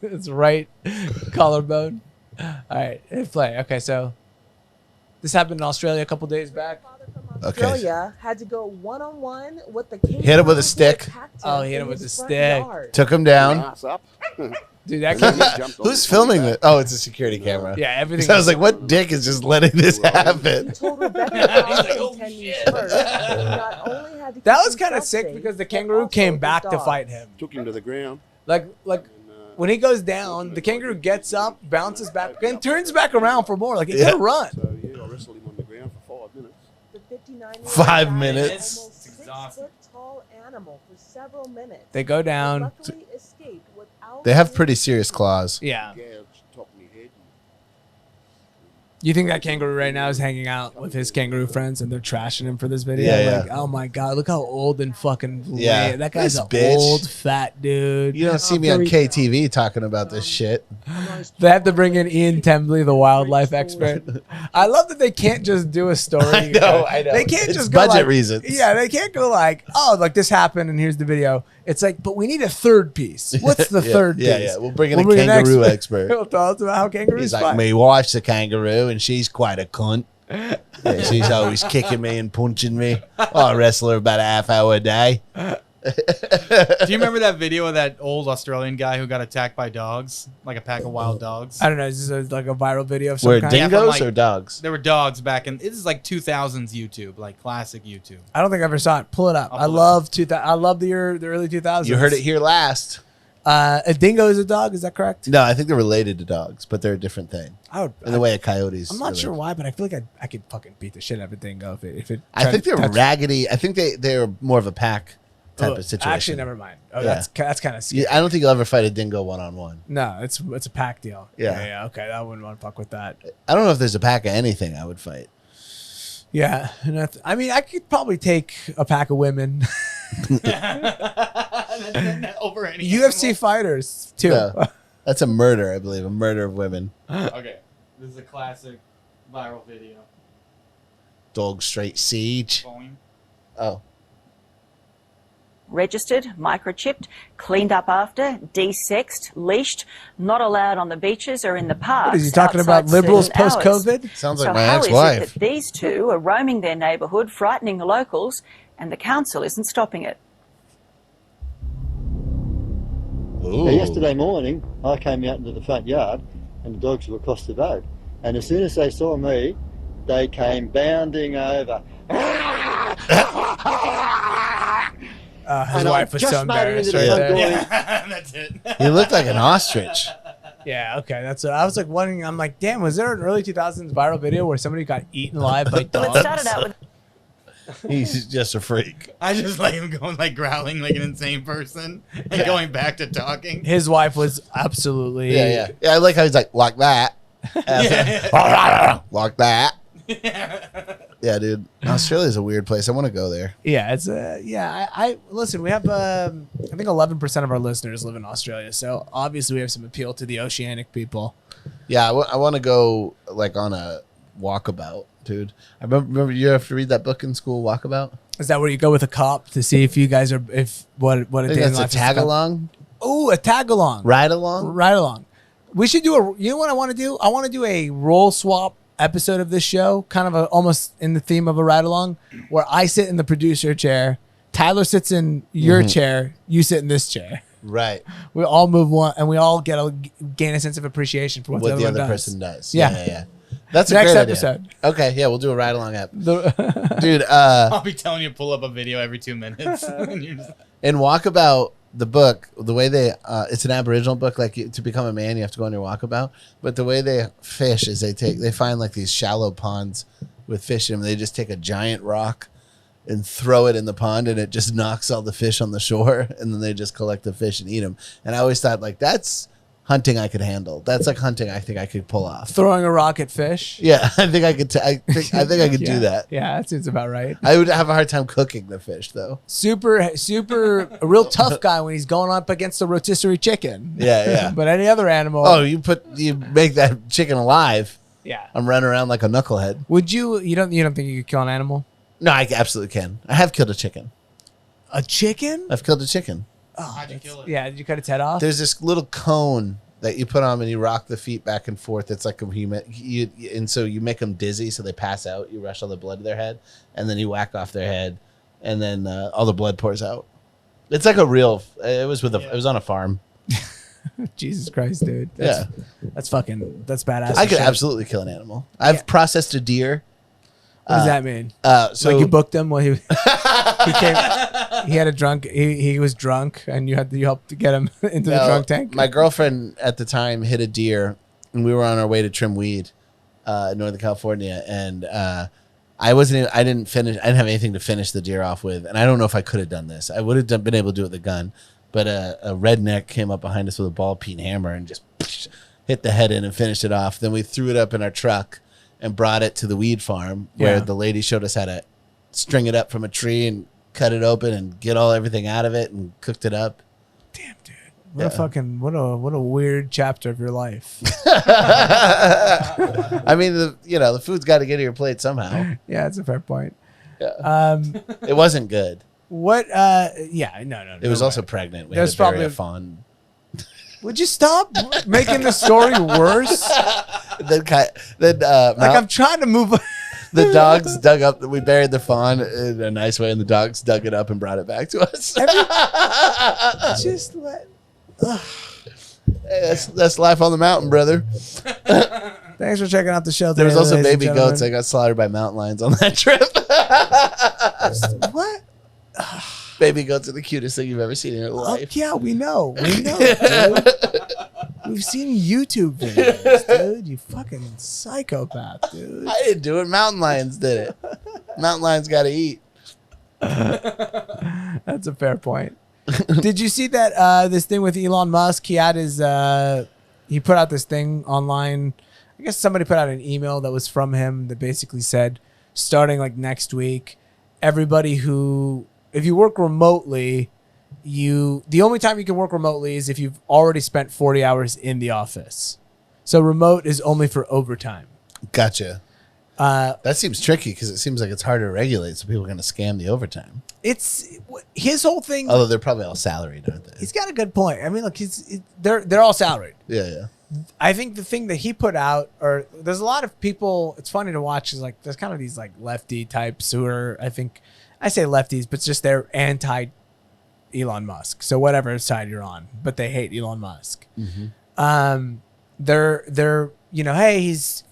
It's right collarbone. All right, hit play. Okay, so this happened in Australia a couple days back. Australia had to go one-on-one with the king. Hit him with a stick. Oh, he hit him with a stick. Took him down. Dude, that kid Who's filming this? Oh, it's a security camera. Yeah, everything. So I was like, what dick is just letting this happen? That was kind of sick because the kangaroo came back to fight him. Took him to the ground. Like when he goes down, the kangaroo gets up, bounces back, and turns back around for more. Like it could run. So I wrestled him on the ground for 5 minutes. The 5 minutes. Almost 6 foot tall animal for several minutes. They go down. Luckily escaped without They have pretty serious claws. Yeah. Gouged top of my head. You think that kangaroo right now is hanging out with his kangaroo friends and they're trashing him for this video? Yeah, like, oh my god, look how old and fucking lame. That guy's This an bitch. old fat dude. You don't see me on KTV talking about this shit. They have to bring in Ian Tembley, the wildlife expert. I love that they can't just do a story. I know. They can't It's just go budget like, reasons. Yeah, they can't go like, oh, like this happened and here's the video. It's like, but we need a third piece. What's the third piece? Yeah. We'll bring in a kangaroo expert. He'll tell us about how kangaroos He's like, fight. my wife's a kangaroo and she's quite a cunt. Yeah, she's always kicking me and punching me. I wrestle her about a half hour a day. Do you remember that video of that old Australian guy who got attacked by dogs, like a pack of wild dogs? I don't know. Is this like a viral video of some Were kind? dingoes or dogs? There were dogs back in. This is like 2000s YouTube, like classic YouTube. I don't think I ever saw it. Pull it up. I love the early 2000s. You heard it here last. A dingo is a dog. Is that correct? No, I think they're related to dogs, but they're a different thing. In the way a coyote's. I'm not sure why, but I feel like I could fucking beat the shit out of a dingo if it. I think they're raggedy. I think they're more of a pack type of situation. Actually, never mind. Oh, that's kind of scary. Yeah, I don't think you'll ever fight a dingo one-on-one. No, it's a pack deal. Yeah. Okay, I wouldn't want to fuck with that. I don't know if there's a pack of anything I would fight. Yeah, I mean, I could probably take a pack of women. Over any UFC animal. fighters too. No, that's a murder, I believe. A murder of women. Okay, this is a classic viral video. Dog straight siege. Boing. Oh. Registered, microchipped, cleaned up after, desexed, leashed, not allowed on the beaches or in the parks. What is he talking about? outside Liberals certain hours. post-COVID? Sounds like So my how is it ex-wife. that these two are roaming their neighbourhood, frightening the locals, and the council isn't stopping it? Yeah, yesterday morning, I came out into the front yard and the dogs were across the road. And as soon as they saw me, they came bounding over. His wife was so embarrassed right there. Yeah, that's it. He looked like an ostrich. Yeah, okay. That's what I was like wondering. I'm like, damn, was there an early 2000s viral video where somebody got eaten alive by dogs? It started out with He's just a freak. I just like him going like growling like an insane person and going back to talking. His wife was absolutely Yeah. I like how he's like that. Like that. Yeah, dude. Australia's a weird place. I want to go there. Yeah, it's I listen. We have I think 11% of our listeners live in Australia, so obviously we have some appeal to the oceanic people. Yeah, I want to go like on a walkabout, dude. I remember you have to read that book in school, Walkabout. Is that where you go with a cop to see if you guys are what a day in life a tag along? Oh, a tag along, ride along, ride along. We should do a. You know what I want to do? I want to do a role swap episode of this show, kind of almost in the theme of a ride along, where I sit in the producer chair, Tyler sits in your chair, you sit in this chair. Right. We all move one, and we all gain a sense of appreciation for what the other person does. Yeah. That's next a great episode. Idea. Okay, yeah, we'll do a ride along app. Dude, I'll be telling you to pull up a video every 2 minutes. In Walkabout, the book, the way they it's an Aboriginal book, like to become a man you have to go on your walkabout, but the way they fish is they find like these shallow ponds with fish in them. They just take a giant rock and throw it in the pond, and it just knocks all the fish on the shore, and then they just collect the fish and eat them. And I always thought, like, that's hunting I could handle. That's like hunting I think I could pull off. Throwing a rock at fish? Yeah, I think I could I think I could do that. Yeah, that seems about right. I would have a hard time cooking the fish though. Super a real tough guy when he's going up against the rotisserie chicken. Yeah. But any other animal. Oh, you make that chicken alive. Yeah. I'm running around like a knucklehead. Would you don't think you could kill an animal? No, I absolutely can. I have killed a chicken. A chicken? I've killed a chicken. Oh, how'd you kill it? Yeah, did you cut its head off? There's this little cone that you put on and you rock the feet back and forth. It's like and so you make them dizzy so they pass out. You rush all the blood to their head, and then you whack off their head, and then all the blood pours out. It's like a real. It was on a farm. Jesus Christ, dude. That's badass. I could absolutely kill an animal. I've processed a deer. What does that mean? So like you booked him while he came. He had a drunk. He was drunk, and you helped to get him into the drunk tank. My girlfriend at the time hit a deer, and we were on our way to trim weed, in Northern California, and I didn't have anything to finish the deer off with, and I don't know if I could have done this. I would have been able to do it with a gun, but a redneck came up behind us with a ball peen hammer and just hit the head in and finished it off. Then we threw it up in our truck and brought it to the weed farm where the lady showed us how to string it up from a tree and cut it open and get everything out of it and cooked it up. Damn, dude. What a weird chapter of your life. I mean, the food's got to get to your plate somehow. Yeah, that's a fair point. Yeah. It wasn't good. What? No. It was also pregnant. We had to bury a fawn. Would you stop making the story worse? I'm trying to move. The dogs dug up. We buried the fawn in a nice way, and the dogs dug it up and brought it back to us. Just let. Hey, that's life on the mountain, brother. Thanks for checking out the show. There was also baby goats that got slaughtered by mountain lions on that trip. What? Baby goats are the cutest thing you've ever seen in your life. Yeah, we know. Dude. We've seen YouTube videos, dude. You fucking psychopath, dude. I didn't do it. Mountain lions did it. Mountain lions got to eat. That's a fair point. Did you see that this thing with Elon Musk? He had his he put out this thing online. I guess somebody put out an email that was from him that basically said, starting like next week, everybody who, if you work remotely, the only time you can work remotely is if you've already spent 40 hours in the office. So remote is only for overtime. Gotcha. That seems tricky because it seems like it's harder to regulate, so people are going to scam the overtime. It's his whole thing. Although they're probably all salaried, aren't they? He's got a good point. I mean, look, they're all salaried. Yeah. I think the thing that he put out, or there's a lot of people. It's funny to watch. Is like there's kind of these like lefty types who are, I say lefties, but it's just they're anti Elon Musk. So whatever side you're on, but they hate Elon Musk. Mm-hmm. They're hey, he's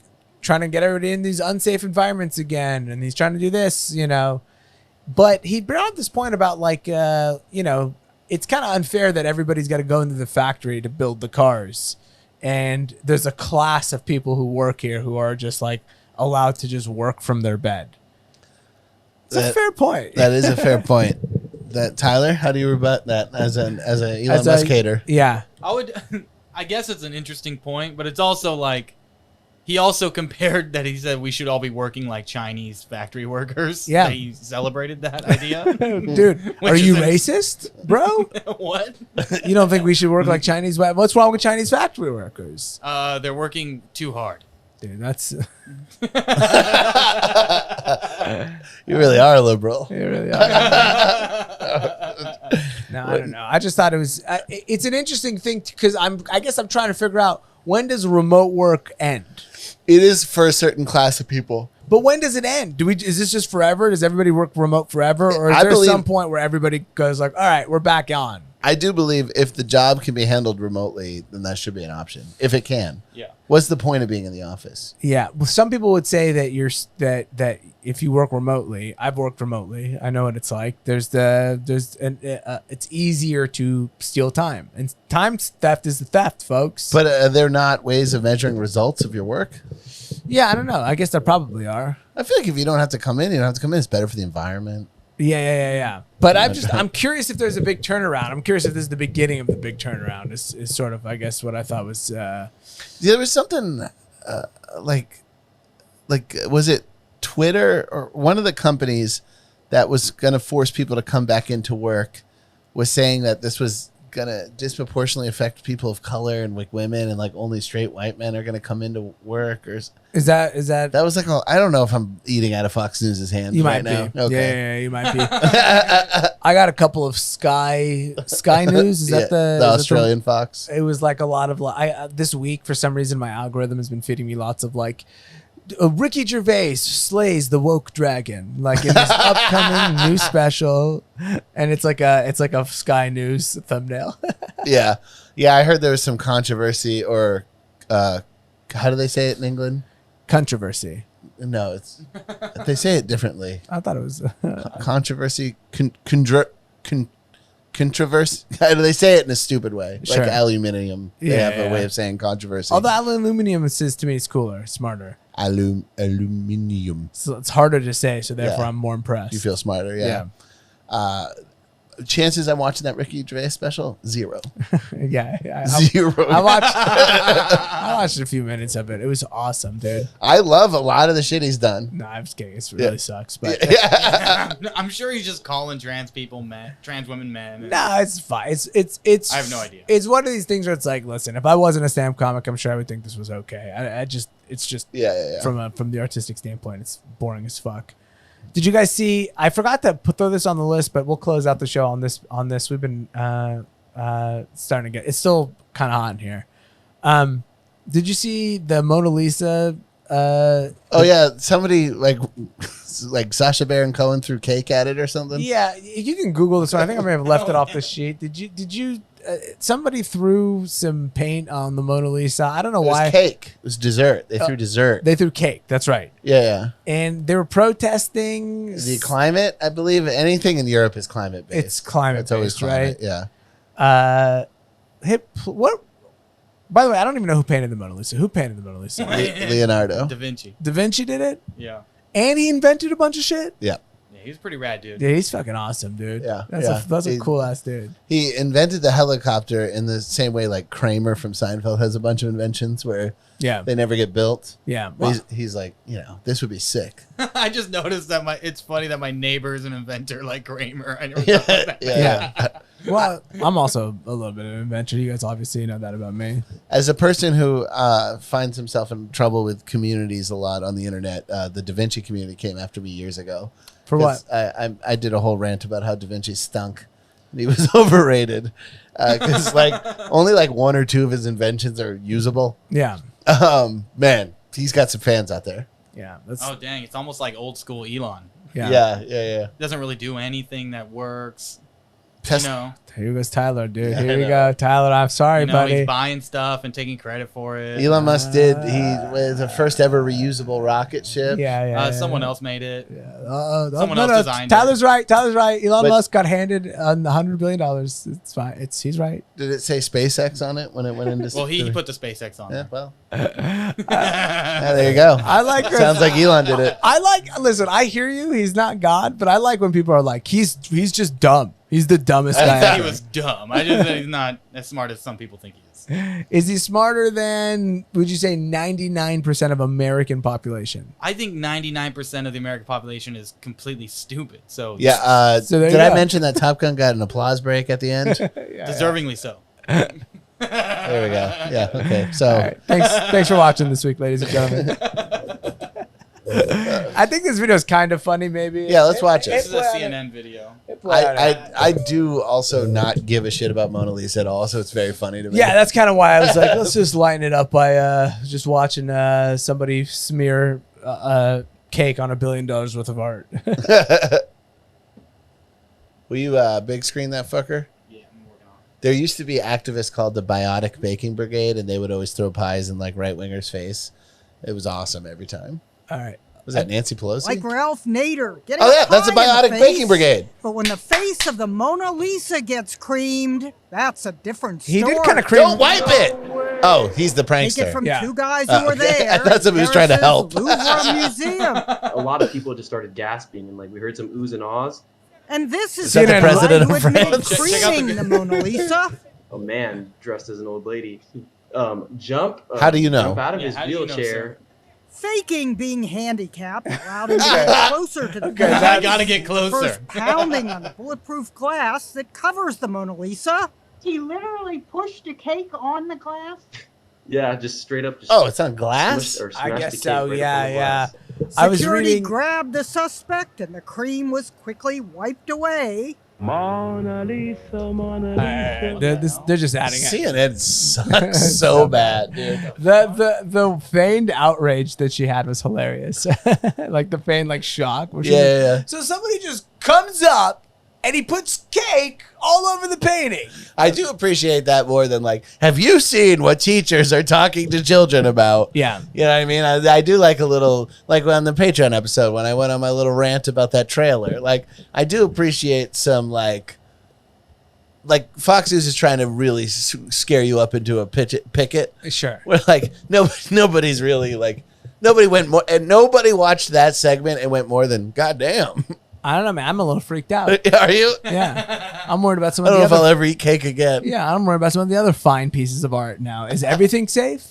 trying to get everybody in these unsafe environments again, and he's trying to do this, But he brought up this point about like, you know, it's kind of unfair that everybody's got to go into the factory to build the cars. And there's a class of people who work here who are just like allowed to just work from their bed. It's a fair point. That is a fair point. Tyler, how do you rebut that as an Elon Musk hater? Yeah. I guess it's an interesting point, but it's also like, he also compared that he said we should all be working like Chinese factory workers. Yeah. He celebrated that idea. Dude, are you racist, bro? What? You don't think we should work like Chinese? What's wrong with Chinese factory workers? They're working too hard. Dude, that's... You really are liberal. You really are. No, I don't know. I just thought it was... it's an interesting thing because I guess I'm trying to figure out, when does remote work end? It is for a certain class of people. But when does it end? Is this just forever? Does everybody work remote forever? Or is there some point where everybody goes like, all right, we're back on? I do believe if the job can be handled remotely, then that should be an option. If it can. Yeah. What's the point of being in the office? Yeah. Well, some people would say that that if you work remotely, I've worked remotely. I know what it's like. It's easier to steal time, and time theft is the theft, folks. But are there not ways of measuring results of your work? Yeah, I don't know. I guess there probably are. I feel like if you don't have to come in, you don't have to come in. It's better for the environment. Yeah. But I'm curious if there's a big turnaround. I'm curious if this is the beginning of the big turnaround. Is sort of, I guess, what I thought was. There was something like was it Twitter or one of the companies that was going to force people to come back into work was saying that this was going to disproportionately affect people of color and like women, and like only straight white men are going to come into work. Or is that was like, I don't know if I'm eating out of Fox News's hands you right might now. be. Okay. Yeah, you might be. I got a couple of Sky News. Is that the Australian Fox? It was like a lot of this week for some reason my algorithm has been feeding me lots of like Ricky Gervais slays the woke dragon, like in this upcoming new special, and it's like a Sky News thumbnail. Yeah. I heard there was some controversy, or how do they say it in England? Controversy. No, they say it differently. I thought it was controversy. Controversy. How do they say it in a stupid way? Sure. Like aluminium. They have a way of saying controversy. Although aluminium says to me it's cooler, smarter. Aluminium. So it's harder to say, so therefore I'm more impressed. You feel smarter, yeah. Chances I'm watching that Ricky Gervais special? 0. Yeah. 0. I watched a few minutes of it. It was awesome, dude. I love a lot of the shit he's done. No, I'm just kidding. It really sucks. But I'm sure he's just calling trans women men. No, it's fine. It's. I have no idea. It's one of these things where it's like, listen, if I wasn't a stand-up comic, I'm sure I would think this was okay. It's just from the artistic standpoint, it's boring as fuck. Did you guys see? I forgot to throw this on the list, but we'll close out the show on this. We've been starting to get. It's still kind of hot in here. Did you see the Mona Lisa? Somebody like Sacha Baron Cohen threw cake at it or something. Yeah, you can Google this one. I think I may have left it off the sheet. Did you? Somebody threw some paint on the Mona Lisa. I don't know why. It was cake. It was dessert. They threw dessert. They threw cake. That's right. Yeah. And they were protesting the climate. I believe anything in Europe is climate based. It's climate based, always climate, right? Yeah. What? By the way, I don't even know who painted the Mona Lisa. Who painted the Mona Lisa? Leonardo da Vinci. Da Vinci did it? Yeah. And he invented a bunch of shit? Yeah. He's pretty rad, dude. Yeah, he's fucking awesome, dude. Yeah. That's a cool ass dude. He invented the helicopter in the same way like Kramer from Seinfeld has a bunch of inventions where they never get built. Yeah. He's like, this would be sick. I just noticed that it's funny that my neighbor is an inventor like Kramer. I never thought about that. Yeah. Well, I'm also a little bit of an inventor. You guys obviously know that about me. As a person who finds himself in trouble with communities a lot on the internet, the Da Vinci community came after me years ago. For what? I did a whole rant about how Da Vinci stunk. And he was overrated because only 1 or 2 of his inventions are usable. Yeah. Man, he's got some fans out there. Yeah. Oh dang! It's almost like old school Elon. Yeah. Doesn't really do anything that works. Here goes Tyler, dude. Here you go, Tyler. I'm sorry, buddy. He's buying stuff and taking credit for it. Elon Musk he was the first ever reusable rocket ship. Someone else made it. Someone else designed Tyler's it. Tyler's right. Elon Musk got handed $100 billion. It's fine. He's right. Did it say SpaceX on it when it went into? Well, he put the SpaceX on. Yeah, well. There you go. I like. Sounds like Elon did it. Listen, I hear you. He's not God, but I like when people are like, he's just dumb. He's the dumbest guy. I thought he was dumb. I just think he's not as smart as some people think he is. Is he smarter than, would you say, 99% of American population? I think 99% of the American population is completely stupid. So yeah. Did I mention that Top Gun got an applause break at the end? Deservingly so. There we go. Yeah. Okay. So right. Thanks for watching this week, ladies and gentlemen. I think this video is kind of funny, maybe. Yeah, let's watch it. This is a CNN video. I do also not give a shit about Mona Lisa at all, so it's very funny to me. Yeah, that's kind of why I was like, let's just lighten it up by just watching somebody smear cake on $1 billion worth of art. Will you big screen that fucker? Yeah, I'm working on it. There used to be activists called the Biotic Baking Brigade, and they would always throw pies in like right wingers' face. It was awesome every time. All right. Was that Nancy Pelosi? Like Ralph Nader. That's a Biotic Baking Brigade. But when the face of the Mona Lisa gets creamed, that's a different story. He did kind of cream. Don't wipe it. Oh, he's the prankster. Take it from two guys who were there. I thought somebody was trying to help. Louvre Museum. A lot of people just started gasping, and like we heard some oohs and ahs. And this is that the president of France? Creaming the Mona Lisa. A man dressed as an old lady. Jump. How do you know? Jump out of his wheelchair. Faking being handicapped allowed him to get closer to the glass. I gotta get closer. First pounding on the bulletproof glass that covers the Mona Lisa. He literally pushed a cake on the glass. Yeah, just straight up. Just it's on glass? I guess so. Yeah. Security grabbed the suspect, and the cream was quickly wiped away. Mona Lisa, Mona Lisa. They're just adding CNN sucks so bad, dude. The feigned outrage that she had was hilarious. Like the feigned shock. Yeah. So somebody just comes up and he puts cake all over the painting. I do appreciate that more than have you seen what teachers are talking to children about? Yeah. You know what I mean? I do like a little, on the Patreon episode when I went on my little rant about that trailer. I do appreciate some Fox News is trying to really scare you up into a picket. Sure. Where nobody's really nobody went more, and nobody watched that segment and went more than goddamn. I don't know, man. I'm a little freaked out. Are you? Yeah. I'm worried about some I of don't the know other... if I'll ever eat cake again. Yeah, I'm worried about some of the other fine pieces of art now. Is everything safe?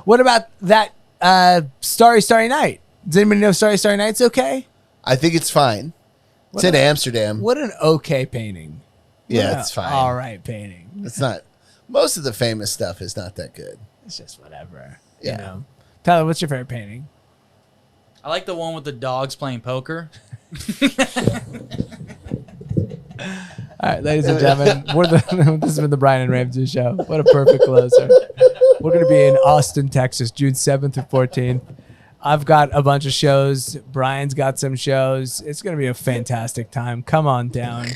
What about that Starry, Starry Night? Does anybody know Starry, Starry Night's okay? I think it's fine. It's in Amsterdam. What an okay painting. Yeah, it's fine. All right painting. It's not. Most of the famous stuff is not that good. It's just whatever. Yeah. You know? Tyler, what's your favorite painting? I like the one with the dogs playing poker. All right, ladies and gentlemen, this has been the Bryan and Ramsey Show. What a perfect closer. We're going to be in Austin, Texas, June 7th through 14th. I've got a bunch of shows. Brian's got some shows. It's going to be a fantastic time. Come on down.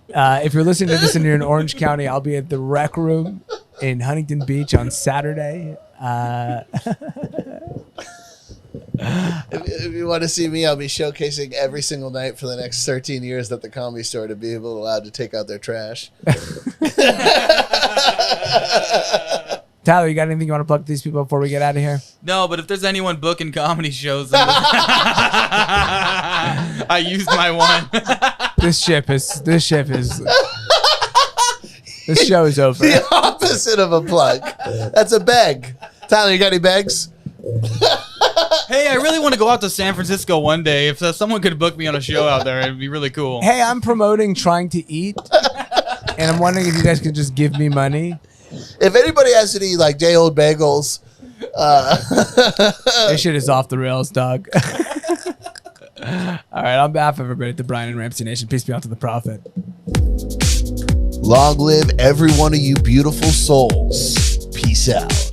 If you're listening to this and you're in Orange County, I'll be at the Rec Room in Huntington Beach on Saturday. If you want to see me, I'll be showcasing every single night for the next 13 years at the Comedy Store to be allowed to take out their trash. Tyler, you got anything you want to plug to these people before we get out of here? No, but if there's anyone booking comedy shows, I used my one. This show is over. The opposite of a plug. That's a beg. Tyler, you got any begs? Hey, I really want to go out to San Francisco one day. If someone could book me on a show out there, it'd be really cool. Hey, I'm promoting Trying to Eat, and I'm wondering if you guys could just give me money. If anybody has any day old bagels, this shit is off the rails, dog. All right, on behalf of everybody at the Bryan and Ramsey Nation, peace be unto the prophet. Long live every one of you beautiful souls. Peace out.